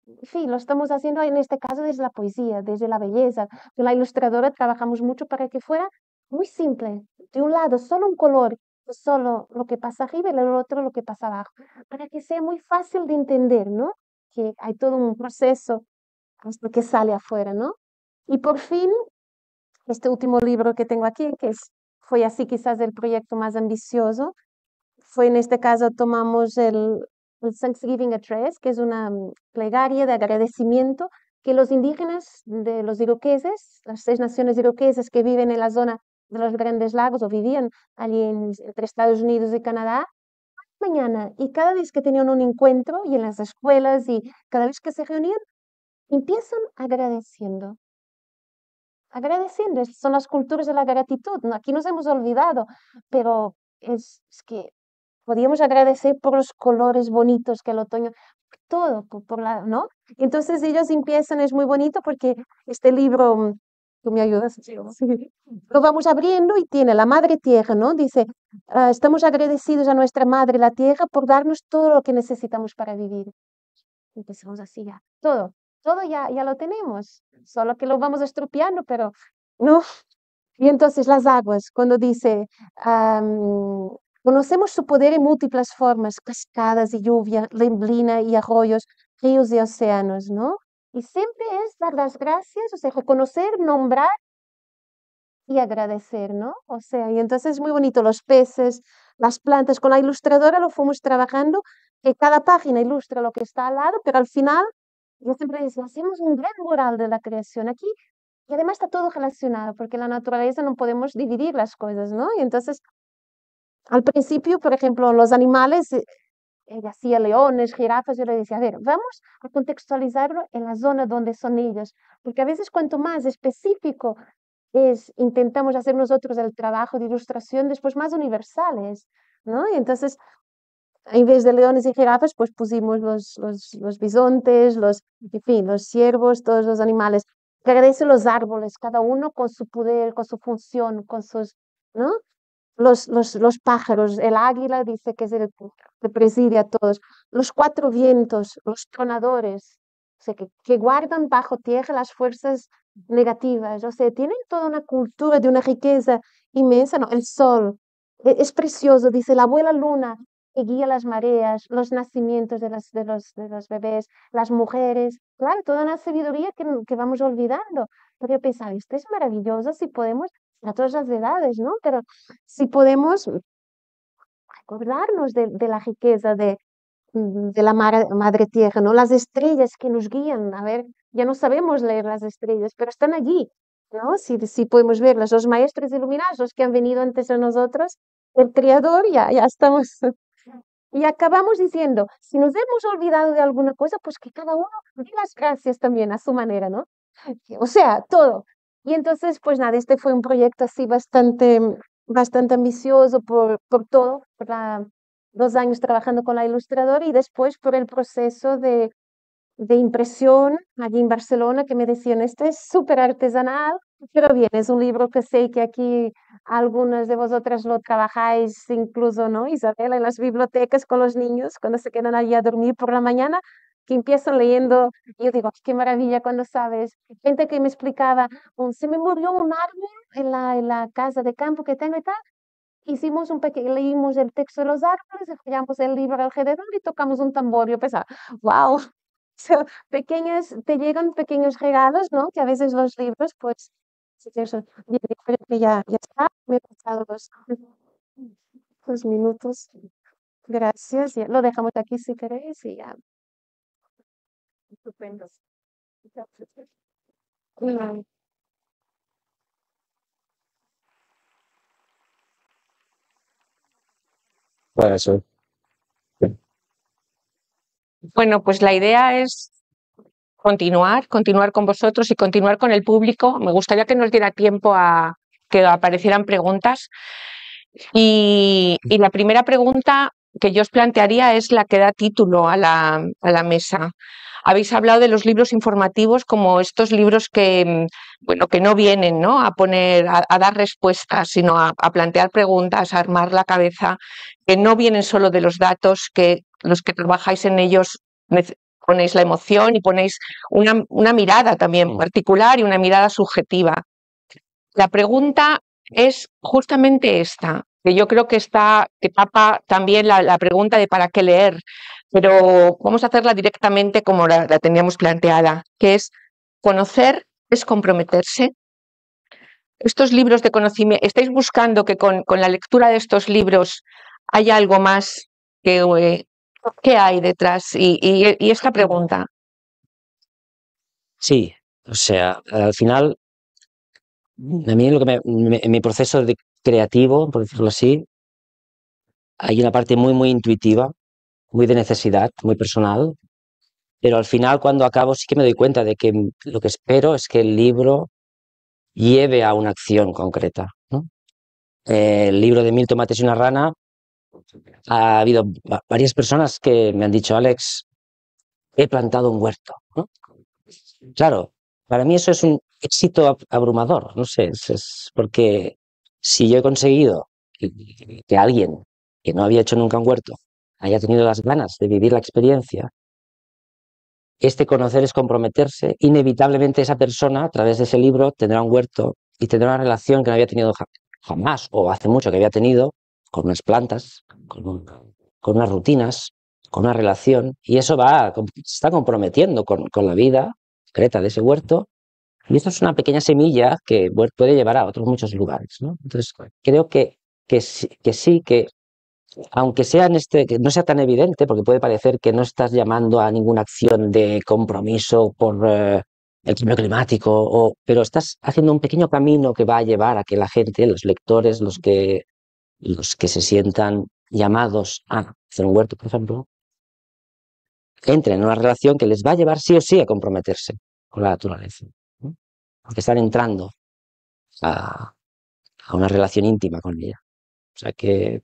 Speaker 3: en fin, lo estamos haciendo en este caso desde la poesía, desde la belleza. Con la ilustradora trabajamos mucho para que fuera muy simple. De un lado, solo un color, solo lo que pasa arriba y del otro lo que pasa abajo, para que sea muy fácil de entender, ¿no? Que hay todo un proceso hasta que sale afuera, ¿no? Y por fin, este último libro que tengo aquí, fue así quizás el proyecto más ambicioso, fue en este caso tomamos el Thanksgiving Address, que es una plegaria de agradecimiento que los indígenas de los iroqueses, las 6 naciones iroquesas que viven en la zona de los Grandes Lagos o vivían allí entre Estados Unidos y Canadá, mañana y cada vez que tenían un encuentro y en las escuelas y cada vez que se reunían, empiezan agradeciendo. Agradeciendo, son las culturas de la gratitud, ¿no? Aquí nos hemos olvidado, pero es que podíamos agradecer por los colores bonitos que el otoño, todo, por la, ¿no? Entonces ellos empiezan, es muy bonito porque este libro, tú me ayudas, sí, lo vamos abriendo y tiene la madre tierra, ¿no? Dice, estamos agradecidos a nuestra madre la tierra por darnos todo lo que necesitamos para vivir. Empezamos así ya, todo ya lo tenemos, solo que lo vamos estropeando, pero no. Y entonces las aguas, cuando dice, conocemos su poder en múltiples formas, cascadas y lluvia, neblina y arroyos, ríos y océanos, ¿no? Y siempre es dar las gracias, o sea, reconocer, nombrar y agradecer, ¿no? O sea, y entonces es muy bonito, los peces, las plantas, con la ilustradora lo fuimos trabajando, que cada página ilustra lo que está al lado, pero al final, yo siempre decía, hacemos un gran mural de la creación aquí, y además está todo relacionado, porque en la naturaleza no podemos dividir las cosas, ¿no? Y entonces, al principio, por ejemplo, los animales, ella hacía leones, jirafas, yo le decía, a ver, vamos a contextualizarlo en la zona donde son ellos, porque a veces cuanto más específico intentamos hacer nosotros el trabajo de ilustración, después más universales, ¿no? Y entonces, en vez de leones y jirafas, pues pusimos los bisontes, en fin, los ciervos, todos los animales. Que agradecen los árboles, cada uno con su poder, con su función, con sus, ¿no? Los pájaros, el águila dice que es el que preside a todos. Los 4 vientos, los tronadores, o sea, que guardan bajo tierra las fuerzas negativas, o sea, tienen toda una cultura de una riqueza inmensa, ¿no? El sol, es precioso, dice la abuela luna, que guía las mareas, los nacimientos de los bebés, las mujeres, claro, toda una sabiduría que vamos olvidando. Pero yo pensaba, esto es maravilloso si podemos, a todas las edades, ¿no? Pero si podemos acordarnos de la riqueza de la madre tierra, ¿no? Las estrellas que nos guían, a ver, ya no sabemos leer las estrellas, pero están allí, ¿no? Si podemos verlas, los maestros iluminados, los que han venido antes de nosotros, el creador, ya estamos. Y acabamos diciendo, si nos hemos olvidado de alguna cosa, pues que cada uno dé las gracias también a su manera, ¿no? O sea, todo. Y entonces, pues nada, este fue un proyecto así bastante ambicioso por todo, por 2 años trabajando con la ilustradora y después por el proceso de impresión allí en Barcelona, que me decían, esto es súper artesanal, pero bien, es un libro que sé que aquí algunas de vosotras lo trabajáis incluso, ¿no, Isabel? En las bibliotecas con los niños, cuando se quedan allí a dormir por la mañana, que empiezan leyendo, y yo digo, qué maravilla cuando sabes, gente que me explicaba, se me murió un árbol en la casa de campo que tengo y tal, hicimos leímos el texto de los árboles, apoyamos el libro alrededor y tocamos un tambor, yo pensaba, wow, pequeños, te llegan pequeños regalos, ¿no? Que a veces los libros, pues, sí que eso. Bien, yo creo que ya está. Me he pasado los minutos. Gracias. Ya lo dejamos aquí si queréis y ya. Estupendo. Mm,
Speaker 2: Bueno, eso.
Speaker 1: Bueno, pues la idea es continuar con vosotros y continuar con el público. Me gustaría que nos diera tiempo a que aparecieran preguntas. Y la primera pregunta que yo os plantearía es la que da título a la mesa. Habéis hablado de los libros informativos como estos libros que, bueno, que no vienen, ¿no?, a poner, a dar respuestas, sino a plantear preguntas, a armar la cabeza, que no vienen solo de los datos, que los que trabajáis en ellos ponéis la emoción y ponéis una mirada también particular y una mirada subjetiva. La pregunta es justamente esta, que yo creo que tapa también la pregunta de para qué leer, pero vamos a hacerla directamente como la teníamos planteada, que es: conocer es comprometerse. Estos libros de conocimiento, ¿estáis buscando que con la lectura de estos libros haya algo más que hay detrás? Y esta pregunta.
Speaker 2: Sí, o sea, al final, a mí lo que en mi proceso creativo, por decirlo así, hay una parte muy intuitiva, muy de necesidad, muy personal, pero al final cuando acabo sí que me doy cuenta de que lo que espero es que el libro lleve a una acción concreta, ¿no? El libro de 1000 tomates y una rana, ha habido varias personas que me han dicho: Alex, he plantado un huerto, ¿no? Claro, para mí eso es un éxito abrumador, no sé, es porque si yo he conseguido que alguien que no había hecho nunca un huerto haya tenido las ganas de vivir la experiencia, este conocer es comprometerse, inevitablemente esa persona a través de ese libro tendrá un huerto y tendrá una relación que no había tenido jamás o hace mucho que había tenido con unas plantas, con unas rutinas, con una relación, y eso se está comprometiendo con la vida concreta de ese huerto. Y esto es una pequeña semilla que puede llevar a otros muchos lugares, ¿no? Entonces, creo que aunque que no sea tan evidente, porque puede parecer que no estás llamando a ninguna acción de compromiso por el cambio climático, pero estás haciendo un pequeño camino que va a llevar a que la gente, los lectores, los que se sientan llamados a hacer un huerto, por ejemplo, entren en una relación que les va a llevar sí o sí a comprometerse con la naturaleza, ¿no? Porque están entrando a una relación íntima con ella. O sea que,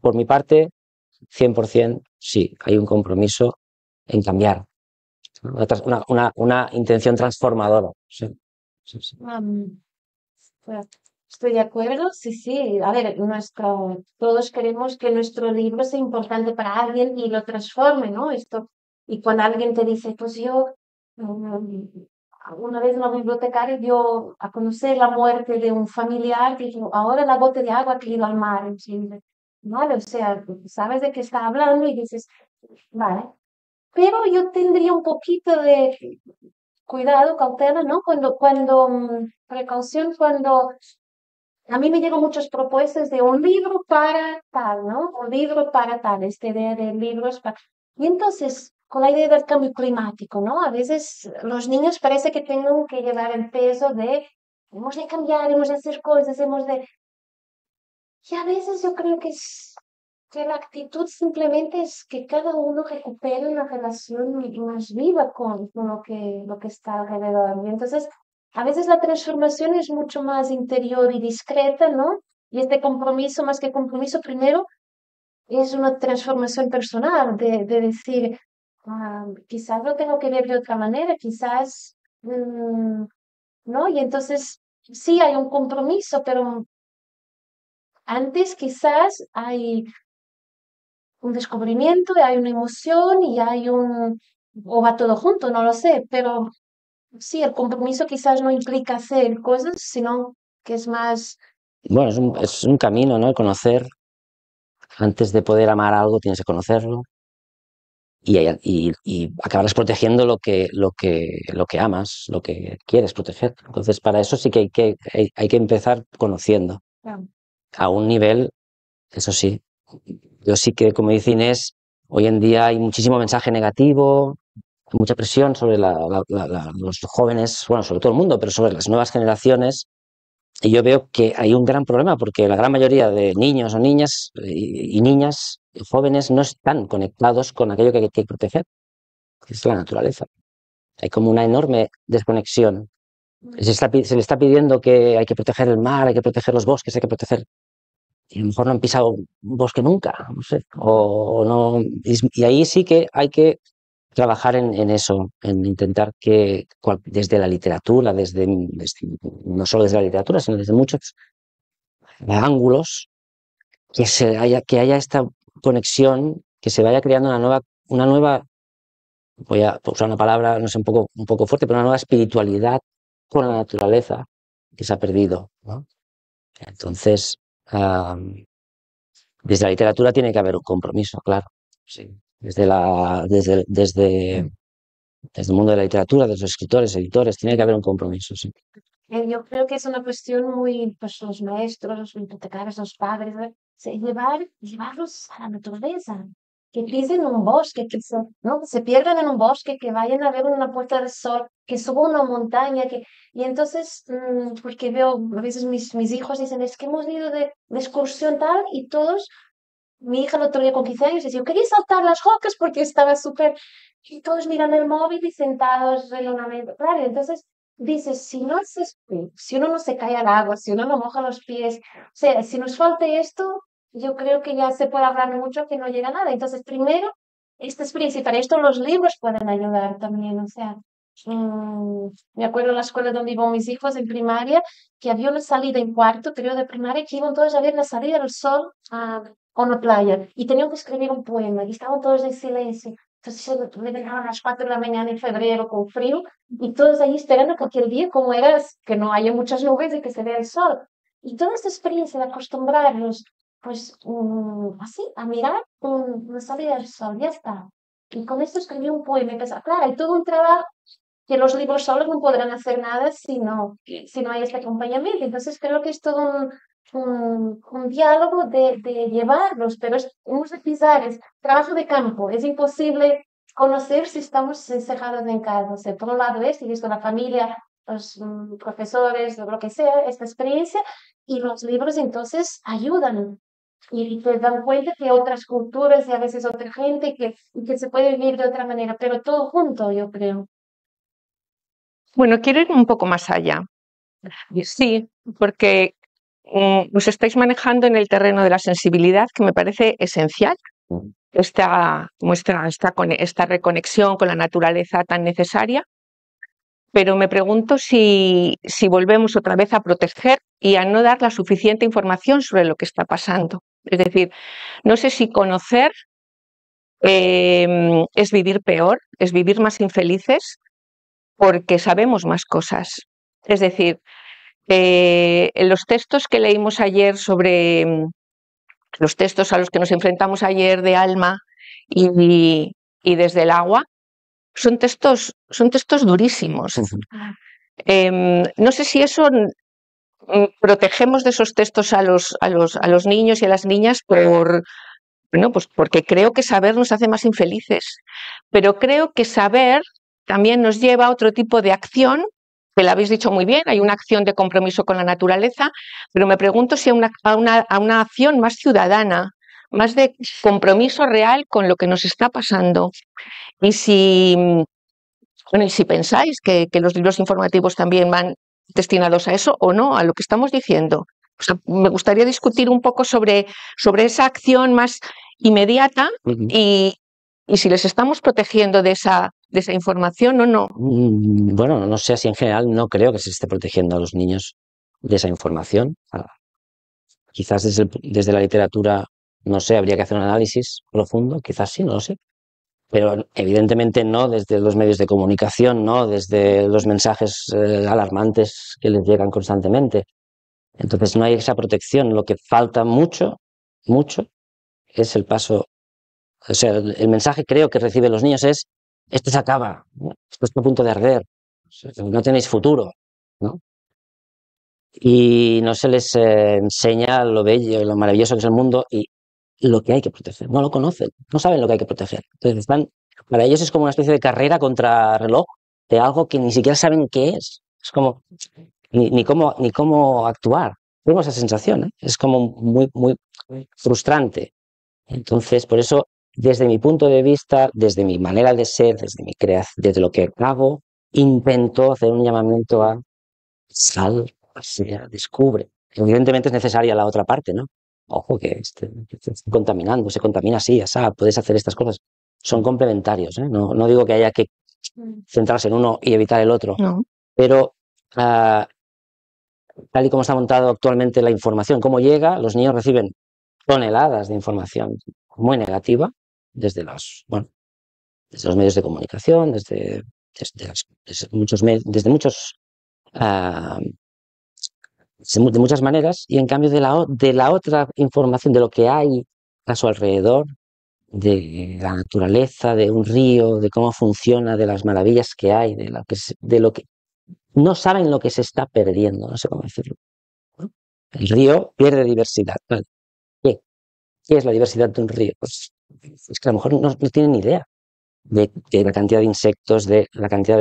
Speaker 2: por mi parte, 100% sí, hay un compromiso en cambiar, ¿no? Una intención transformadora. Sí, sí, sí.
Speaker 3: Pues, estoy de acuerdo, sí, sí. A ver, todos queremos que nuestro libro sea importante para alguien y lo transforme, ¿no? Y cuando alguien te dice, pues yo, una vez una bibliotecaria dio a conocer la muerte de un familiar, dijo, ahora la gota de agua que iba al mar. Vale, o sea, sabes de qué está hablando y dices, vale. Pero yo tendría un poquito de cuidado, cautela, ¿no? Precaución cuando a mí me llegan muchas propuestas de un libro para tal, ¿no? Un libro para tal, esta idea de libros para... Y entonces, con la idea del cambio climático, ¿no? A veces los niños parece que tengan que llevar el peso de, hemos de cambiar, hemos de hacer cosas, hemos de... Y a veces yo creo que la actitud simplemente es que cada uno recupere una relación más viva con lo que está alrededor. Y entonces, a veces la transformación es mucho más interior y discreta, ¿no? Y este compromiso, más que compromiso, primero es una transformación personal, de decir, quizás lo tengo que ver de otra manera, quizás, ¿no? Y entonces, sí hay un compromiso, pero antes quizás hay un descubrimiento, hay una emoción y o va todo junto, no lo sé, pero sí, el compromiso quizás no implica hacer cosas, sino que es más,
Speaker 2: Bueno, es un camino, ¿no? El conocer, antes de poder amar algo, tienes que conocerlo. y acabarás protegiendo lo que amas, lo que quieres proteger. Entonces, para eso sí que hay que empezar conociendo
Speaker 3: Claro.
Speaker 2: a un nivel, eso sí. Yo sí que, como dice Inés, hoy en día hay muchísimo mensaje negativo, mucha presión sobre los jóvenes, bueno, sobre todo el mundo, pero sobre las nuevas generaciones. Y yo veo que hay un gran problema porque la gran mayoría de niños o niñas y niñas jóvenes no están conectados con aquello que hay que proteger, que es la naturaleza. Hay como una enorme desconexión. Se le está pidiendo que hay que proteger el mar, hay que proteger los bosques, hay que proteger. Y a lo mejor no han pisado un bosque nunca, no sé. O no. Y ahí sí que hay que trabajar en eso, en intentar que desde la literatura, no solo desde la literatura, sino desde muchos ángulos, que haya esta conexión, que se vaya creando una nueva, voy a usar una palabra, no sé, un poco fuerte, pero una nueva espiritualidad con la naturaleza que se ha perdido, ¿no? Entonces, desde la literatura tiene que haber un compromiso, claro. Sí. Desde el mundo de la literatura, de los escritores, editores, tiene que haber un compromiso, sí.
Speaker 3: Yo creo que es una cuestión muy, pues los maestros, los bibliotecarios, los padres, ¿no? Llevarlos a la naturaleza, que pisen un bosque, ¿no? Que se pierdan en un bosque, que vayan a ver una puesta de sol, que suban una montaña, y entonces, porque veo, a veces mis hijos dicen, es que hemos ido de excursión tal, y todos, mi hija el otro día con 15 años decía, yo quería saltar las rocas porque estaba súper, y todos miran el móvil y sentados en una mesa, claro, entonces dices, si uno no se cae al agua, si uno no moja los pies, o sea, si nos falta esto, yo creo que ya se puede hablar mucho que no llega a nada. Entonces, primero, esta experiencia, y para esto los libros pueden ayudar también, o sea, me acuerdo en la escuela donde iban mis hijos en primaria, que había una salida en cuarto, periodo de primaria, que iban todos a ver la salida del sol a una playa, y tenían que escribir un poema, y estaban todos en silencio. Entonces se levantaban a las 4 de la mañana en febrero con frío, y todos ahí esperando que aquel día, como era, que no haya muchas nubes y que se vea el sol. Y toda esta experiencia de acostumbrarnos, pues, así, a mirar una salida del sol, ya está. Y con esto escribí un poema y pensaba, claro, hay todo un trabajo que los libros solos no podrán hacer nada si no hay este acompañamiento. Entonces creo que es todo un diálogo de llevarlos, pero hemos de pisar, es trabajo de campo, es imposible conocer si estamos encerrados en casa. O sea, por un lado es, y esto la familia, los profesores, lo que sea, esta experiencia, y los libros entonces ayudan. Y te dan cuenta que otras culturas y a veces otra gente y que se puede vivir de otra manera, pero todo junto, yo creo.
Speaker 1: Bueno, quiero ir un poco más allá. Sí, porque os estáis manejando en el terreno de la sensibilidad, que me parece esencial. Esta reconexión con la naturaleza tan necesaria. Pero me pregunto si volvemos otra vez a proteger y a no dar la suficiente información sobre lo que está pasando. Es decir, no sé si conocer es vivir peor, es vivir más infelices, porque sabemos más cosas. Es decir, en los textos que leímos ayer los textos a los que nos enfrentamos ayer de Alma y desde el agua, son textos durísimos. No sé si eso protegemos de esos textos a los niños y a las niñas pues porque creo que saber nos hace más infelices, pero creo que saber también nos lleva a otro tipo de acción, que lo habéis dicho muy bien, hay una acción de compromiso con la naturaleza, pero me pregunto si a una acción más ciudadana, más de compromiso real con lo que nos está pasando. Y si pensáis que los libros informativos también van destinados a eso o no, a lo que estamos diciendo. O sea, me gustaría discutir un poco sobre esa acción más inmediata y si les estamos protegiendo de esa información o no.
Speaker 2: Bueno, no sé si en general no creo que se esté protegiendo a los niños de esa información. Quizás desde la literatura, no sé, habría que hacer un análisis profundo, quizás sí, no lo sé. Pero evidentemente no desde los medios de comunicación, no desde los mensajes alarmantes que les llegan constantemente. Entonces no hay esa protección. Lo que falta mucho es el paso O sea, el mensaje creo que reciben los niños es, esto se acaba, ¿no? Esto está a punto de arder, o sea, no tenéis futuro, ¿no? Y no se les enseña lo bello, lo maravilloso que es el mundo y lo que hay que proteger. No lo conocen, no saben lo que hay que proteger. Entonces para ellos es como una especie de carrera contra reloj de algo que ni siquiera saben qué es. Es como ni cómo actuar. Tengo esa sensación, ¿eh? Es como muy frustrante. Entonces, por eso, desde mi punto de vista, desde mi manera de ser, desde mi creación, desde lo que hago, intento hacer un llamamiento a sal, pasea, descubre. Evidentemente es necesaria la otra parte, ¿no? Ojo que se está contaminando, se contamina así, así, puedes hacer estas cosas. Son complementarios, ¿eh? No digo que haya que centrarse en uno y evitar el otro,
Speaker 1: No.
Speaker 2: pero tal y como está montado actualmente la información, cómo llega, los niños reciben toneladas de información muy negativa desde los medios de comunicación, desde muchos de muchas maneras, y en cambio de la otra información, de lo que hay a su alrededor, de la naturaleza, de un río, de cómo funciona, de las maravillas que hay, de lo que no saben lo que se está perdiendo, no sé cómo decirlo, ¿no? El río pierde diversidad. ¿Vale? ¿Qué es la diversidad de un río? Pues es que a lo mejor no tienen ni idea de la cantidad de insectos, de la cantidad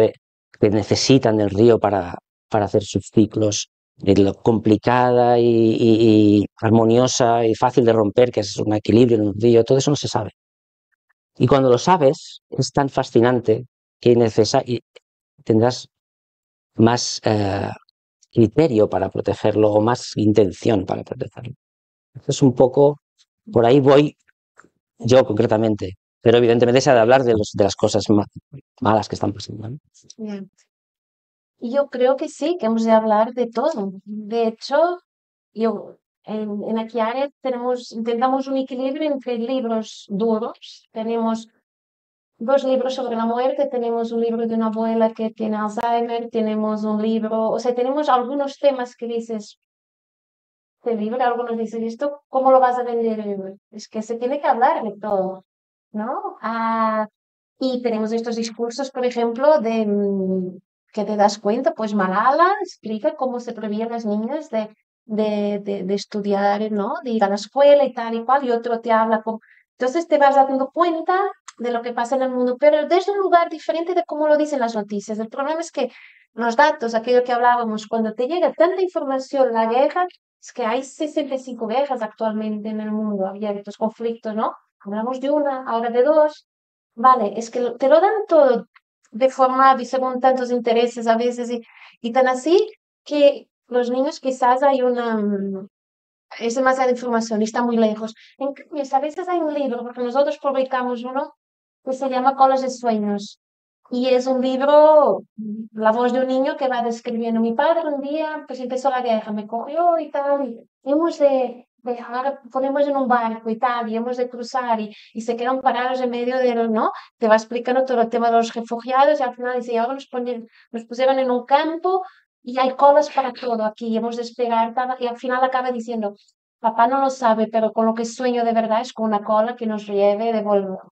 Speaker 2: que necesitan del río para hacer sus ciclos, de lo complicada y armoniosa y fácil de romper que es un equilibrio en un río, todo eso no se sabe. Y cuando lo sabes, es tan fascinante que tendrás más criterio para protegerlo o más intención para protegerlo. Es un poco, por ahí voy yo concretamente, pero evidentemente se ha de hablar de las cosas malas que están pasando, ¿no?
Speaker 3: Bien. Y yo creo que sí, que hemos de hablar de todo. De hecho, en Aquiare intentamos un equilibrio entre libros duros. Tenemos dos libros sobre la muerte, tenemos un libro de una abuela que tiene Alzheimer, tenemos un libro, o sea, tenemos algunos temas que dices, este libro, algunos dicen, ¿esto cómo lo vas a vender? Es que se tiene que hablar de todo, ¿no? Y tenemos estos discursos, por ejemplo, que te das cuenta, pues Malala explica cómo se previenen las niñas de estudiar, ¿no? De ir a la escuela y tal y cual, y otro te habla con... Entonces te vas dando cuenta de lo que pasa en el mundo, pero desde un lugar diferente de cómo lo dicen las noticias. El problema es que los datos, aquello que hablábamos, cuando te llega tanta información, la guerra, es que hay 65 guerras actualmente en el mundo, abiertos, conflictos, ¿no? Hablamos de una, ahora de dos. Vale, es que te lo dan todo deformado y según tantos intereses a veces y tan así que los niños quizás es demasiada información y está muy lejos. En cambio, a veces hay un libro, porque nosotros publicamos uno que se llama Colas de Sueños y es un libro, la voz de un niño que va describiendo, mi padre un día pues empezó la guerra, me cogió y tal, y hemos ahora ponemos en un barco y tal, y hemos de cruzar y se quedan parados en medio de los, ¿no? Te va explicando todo el tema de los refugiados y al final dice, y ahora nos pusieron en un campo y hay colas para todo aquí, y hemos de esperar, tal, y al final acaba diciendo, papá no lo sabe, pero con lo que sueño de verdad es con una cola que nos lleve de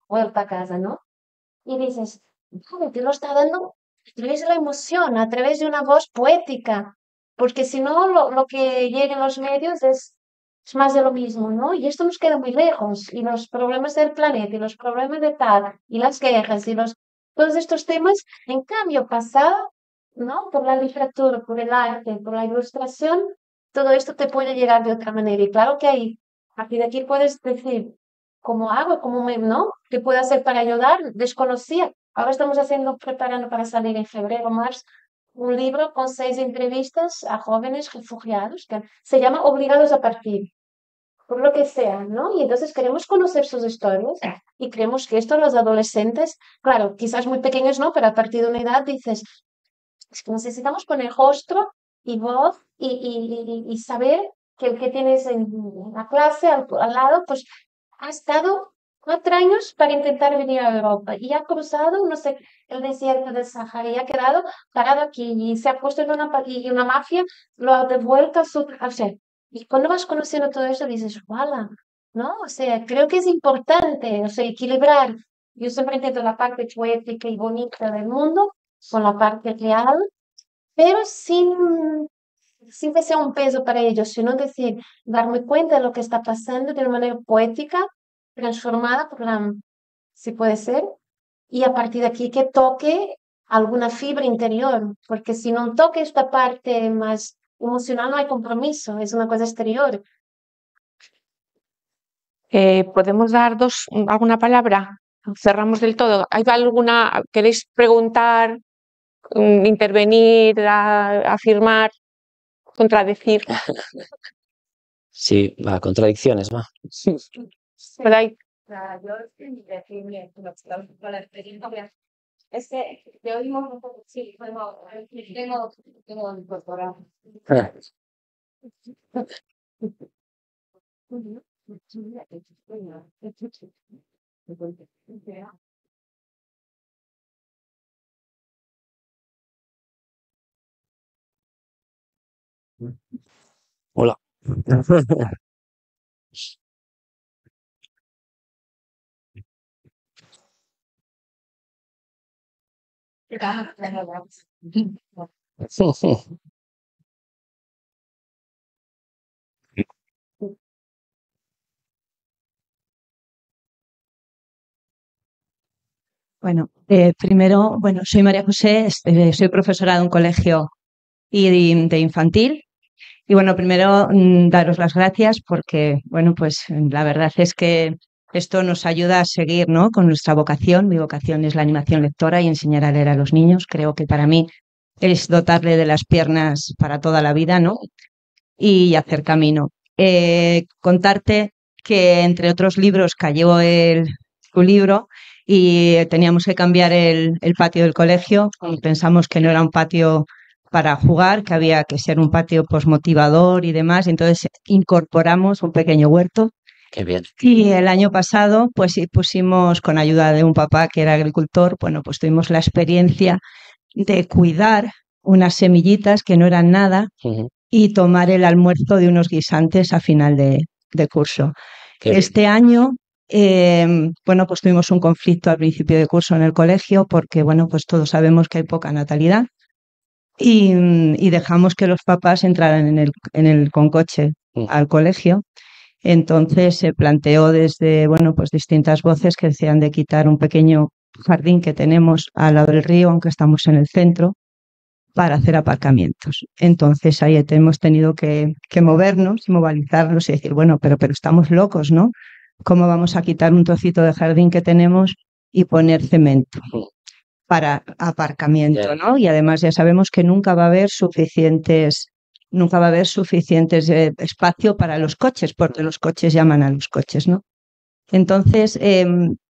Speaker 3: vuelta a casa, ¿no? Y dices, "Vale, te lo está dando a través de la emoción, a través de una voz poética, porque si no, lo que llega en los medios es más de lo mismo, ¿no? Y esto nos queda muy lejos, y los problemas del planeta, y los problemas de tal, y las guerras, todos estos temas, en cambio, pasado, ¿no? Por la literatura, por el arte, por la ilustración, todo esto te puede llegar de otra manera. Y claro que ahí, a partir de aquí puedes decir, ¿cómo hago? ¿No? ¿Qué puedo hacer para ayudar? Desconocía. Ahora estamos preparando para salir en febrero, marzo, un libro con 6 entrevistas a jóvenes refugiados que se llama Obligados a partir, por lo que sea, ¿no? Y entonces queremos conocer sus historias y creemos que esto los adolescentes, claro, quizás muy pequeños no, pero a partir de una edad dices, es que necesitamos poner rostro y voz y saber que el que tienes en la clase al lado, pues ha estado 4 años para intentar venir a Europa y ha cruzado, no sé, el desierto del Sahara y ha quedado parado aquí y se ha puesto en y una mafia lo ha devuelto a su... O sea, y cuando vas conociendo todo eso dices, ¡wala! ¿no? O sea, creo que es importante, o sea, equilibrar. Yo siempre intento la parte poética y bonita del mundo con la parte real, pero sin que sea un peso para ellos, sino decir, darme cuenta de lo que está pasando de una manera poética, transformada por si puede ser, y a partir de aquí que toque alguna fibra interior, porque si no toque esta parte más emocional no hay compromiso, es una cosa exterior.
Speaker 1: ¿Podemos dar alguna palabra? Cerramos del todo. ¿Hay alguna, queréis preguntar, intervenir, afirmar, contradecir?
Speaker 2: Sí, va, contradicciones, va.
Speaker 1: Pero hay-
Speaker 3: Yo decirme, con la experiencia, es que te oímos un poco, sí, bueno, tengo incorporado.
Speaker 2: Hola.
Speaker 4: Bueno, primero, bueno, soy María José, soy profesora de un colegio y de infantil. Y bueno, primero daros las gracias porque, bueno, pues la verdad es que esto nos ayuda a seguir, ¿no? Con nuestra vocación. Mi vocación es la animación lectora y enseñar a leer a los niños. Creo que para mí es dotarle de las piernas para toda la vida, ¿no? Y hacer camino. Contarte que entre otros libros cayó tu libro y teníamos que cambiar el patio del colegio. Pensamos que no era un patio para jugar, que había que ser un patio motivador y demás. Entonces incorporamos un pequeño huerto.
Speaker 2: Qué bien.
Speaker 4: Y el año pasado, pues sí, pusimos con ayuda de un papá que era agricultor, bueno, pues tuvimos la experiencia de cuidar unas semillitas que no eran nada
Speaker 2: Ujú.
Speaker 4: y tomar el almuerzo de unos guisantes a final de curso.
Speaker 2: Qué bien.
Speaker 4: Este año, bueno, pues tuvimos un conflicto al principio de curso en el colegio porque, bueno, pues todos sabemos que hay poca natalidad y dejamos que los papás entraran con coche al colegio. Entonces se planteó desde, bueno, pues distintas voces que decían de quitar un pequeño jardín que tenemos al lado del río, aunque estamos en el centro, para hacer aparcamientos. Entonces ahí hemos tenido que movernos y movilizarnos y decir, bueno, pero estamos locos, ¿no? ¿Cómo vamos a quitar un trocito de jardín que tenemos y poner cemento para aparcamiento, ¿no? Y además ya sabemos que nunca va a haber suficientes espacio para los coches, porque los coches llaman a los coches, ¿no? Entonces,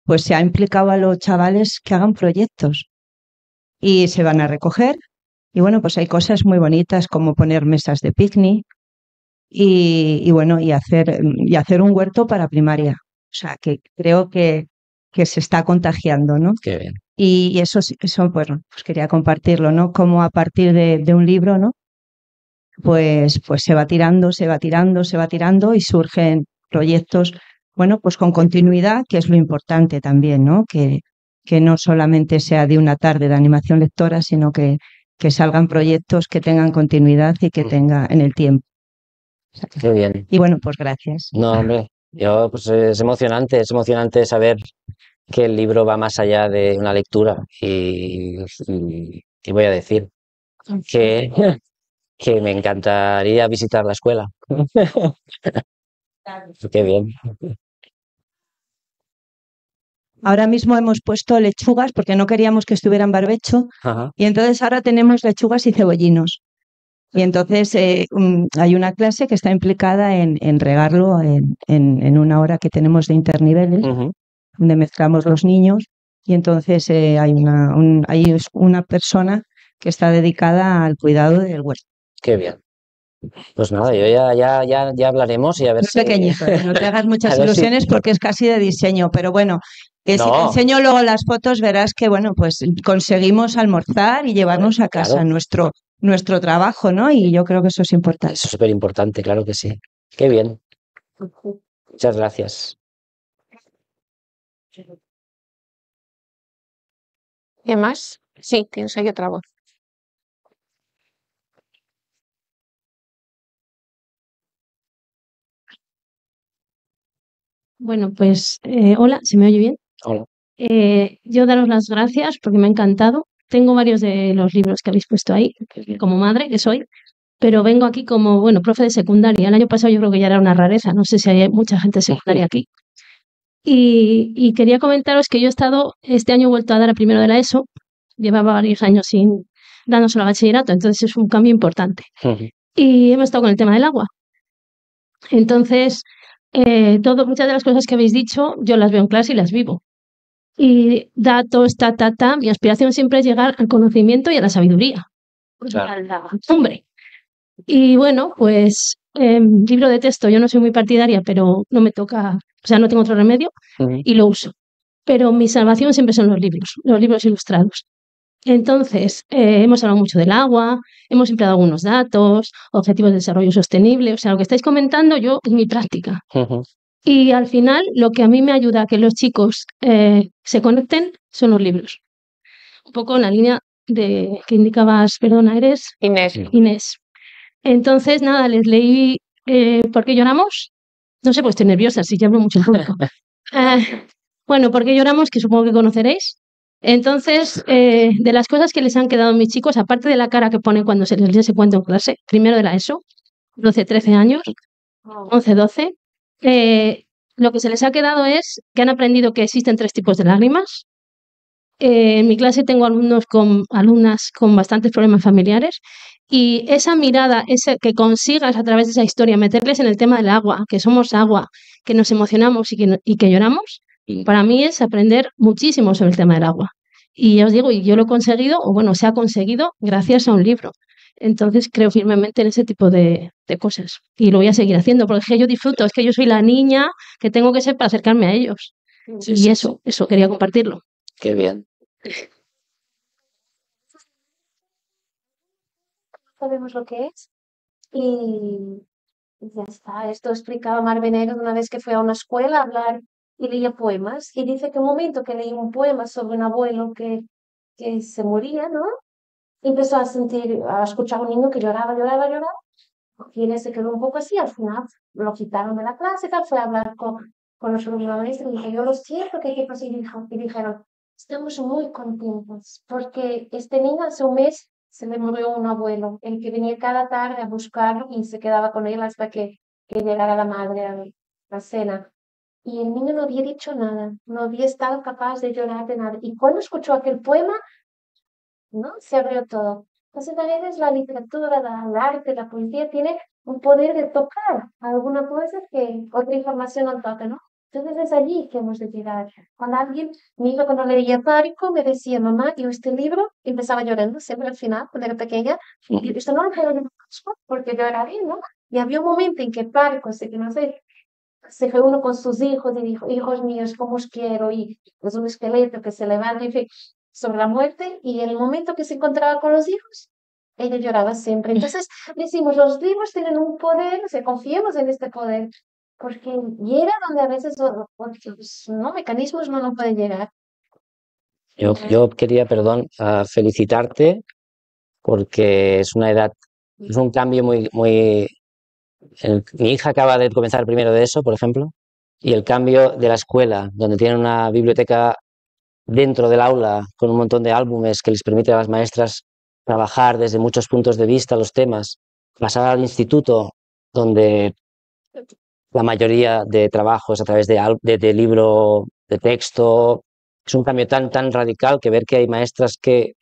Speaker 4: pues se ha implicado a los chavales que hagan proyectos y se van a recoger. Y bueno, pues hay cosas muy bonitas como poner mesas de picnic y bueno, y hacer un huerto para primaria. O sea, que creo que se está contagiando, ¿no?
Speaker 2: Qué bien.
Speaker 4: Y eso, bueno, pues quería compartirlo, ¿no? Como a partir de un libro, ¿no? Pues se va tirando, se va tirando, se va tirando y surgen proyectos, bueno, pues con continuidad, que es lo importante también, ¿no? Que no solamente sea de una tarde de animación lectora, sino que salgan proyectos que tengan continuidad y que tenga en el tiempo.
Speaker 2: Qué bien.
Speaker 4: Y bueno, pues gracias.
Speaker 2: No, hombre, yo pues es emocionante saber que el libro va más allá de una lectura y voy a decir que, que me encantaría visitar la escuela. Qué bien.
Speaker 4: Ahora mismo hemos puesto lechugas porque no queríamos que estuvieran barbecho
Speaker 2: Ajá.
Speaker 4: y entonces ahora tenemos lechugas y cebollinos. Y entonces hay una clase que está implicada en regarlo en una hora que tenemos de interniveles,
Speaker 2: Ujú.
Speaker 4: donde mezclamos los niños y entonces hay una persona que está dedicada al cuidado del huerto.
Speaker 2: Qué bien. Pues nada, yo ya hablaremos y a ver
Speaker 4: Es
Speaker 2: si.
Speaker 4: pequeñito, no te hagas muchas
Speaker 2: A ver si-
Speaker 4: ilusiones porque es casi de diseño, pero bueno, que si te
Speaker 2: No.
Speaker 4: enseño luego las fotos verás que bueno, pues conseguimos almorzar y llevarnos a casa
Speaker 2: Claro.
Speaker 4: nuestro trabajo, ¿no? Y yo creo que eso es importante.
Speaker 2: Eso es súper importante, claro que sí. Qué bien. Muchas gracias.
Speaker 1: ¿Qué más? Sí, tienes ahí otra voz.
Speaker 5: Bueno, pues hola, ¿se me oye bien?
Speaker 2: Hola.
Speaker 5: Yo daros las gracias porque me ha encantado. Tengo varios de los libros que habéis puesto ahí, como madre que soy, pero vengo aquí como, bueno, profe de secundaria. El año pasado yo creo que ya era una rareza, no sé si hay mucha gente de secundaria aquí. Y quería comentaros que yo he estado, este año he vuelto a dar a primero de la ESO, llevaba varios años sin dando solo bachillerato, entonces es un cambio importante. Y hemos estado con el tema del agua. Entonces, muchas de las cosas que habéis dicho, yo las veo en clase y las vivo. Y datos, mi aspiración siempre es llegar al conocimiento y a la sabiduría.
Speaker 2: Claro.
Speaker 5: A la cumbre. Y bueno, pues libro de texto, yo no soy muy partidaria, pero no me toca, o sea, no tengo otro remedio y lo uso. Pero mi salvación siempre son los libros ilustrados. Entonces, hemos hablado mucho del agua, hemos empleado algunos datos, objetivos de desarrollo sostenible, o sea, lo que estáis comentando yo en mi práctica. Y al final, lo que a mí me ayuda a que los chicos se conecten son los libros. Un poco en la línea de que indicabas, perdona, eres
Speaker 1: Inés.
Speaker 5: Inés. Entonces, nada, les leí ¿Por qué lloramos? No sé, pues estoy nerviosa, si ya hablo mucho en público. Bueno, ¿por qué lloramos? Que supongo que conoceréis. Entonces, de las cosas que les han quedado a mis chicos, aparte de la cara que ponen cuando se les lee ese cuento en clase, primero de la ESO, 12, 13 años, 11, 12, lo que se les ha quedado es que han aprendido que existen 3 tipos de lágrimas. En mi clase tengo alumnas con bastantes problemas familiares y esa mirada, que consigas a través de esa historia meterles en el tema del agua, que somos agua, que nos emocionamos y que lloramos, para mí es aprender muchísimo sobre el tema del agua. Y ya os digo, y yo lo he conseguido, o bueno, se ha conseguido gracias a un libro. Entonces creo firmemente en ese tipo de cosas. Y lo voy a seguir haciendo, porque es que yo disfruto, es que yo soy la niña que tengo que ser para acercarme a ellos. Y eso quería compartirlo.
Speaker 2: Qué bien.
Speaker 3: Sabemos lo que es. Y ya está. Esto explicaba Mar Venegas una vez que fue a una escuela a hablar y leía poemas. Y dice que un momento que leía un poema sobre un abuelo que se moría, ¿no? Y empezó a escuchar a un niño que lloraba, lloraba, lloraba. Y él se quedó un poco así. Al final lo quitaron de la clase y tal. Fue a hablar con los organizadores y dije, yo lo siento que qué pasó. Y dijeron, estamos muy contentos porque este niño hace un mes se le murió un abuelo, el que venía cada tarde a buscarlo y se quedaba con él hasta que llegara la madre a la cena. Y el niño no había dicho nada, no había estado capaz de llorar de nada. Y cuando escuchó aquel poema, ¿no? Se abrió todo. Entonces, a veces la literatura, el arte, la poesía tiene un poder de tocar alguna cosa que otra información no toca, ¿no? Entonces es allí que hemos de llegar. Cuando mi hijo cuando leía Párico me decía, mamá, yo este libro, empezaba llorando siempre al final, cuando era pequeña, y esto no lo puedo leer porque yo era bien, ¿no? Y había un momento en que Párico, que no sé, se reúne con sus hijos y dijo, hijos míos, cómo os quiero, y es un esqueleto que se levanta y sobre la muerte, y en el momento que se encontraba con los hijos, ella lloraba siempre. Entonces, decimos, los libros tienen un poder, o sea, confiemos en este poder, porque llega donde a veces no mecanismos no pueden llegar.
Speaker 2: Yo quería, perdón, felicitarte porque es una edad, es un cambio muy. Mi hija acaba de comenzar el primero de eso, por ejemplo, y el cambio de la escuela, donde tienen una biblioteca dentro del aula con un montón de álbumes que les permite a las maestras trabajar desde muchos puntos de vista los temas, pasar al instituto, donde la mayoría de trabajos a través de libro de texto. Es un cambio tan radical que ver que hay maestras que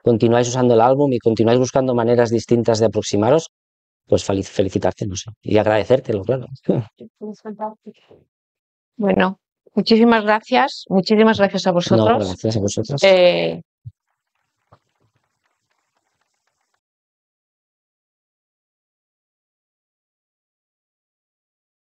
Speaker 2: continuáis usando el álbum y continuáis buscando maneras distintas de aproximaros, pues felicitarte, no sé, y agradecértelo, claro.
Speaker 1: Bueno, muchísimas gracias a vosotros.
Speaker 2: No, gracias a vosotros.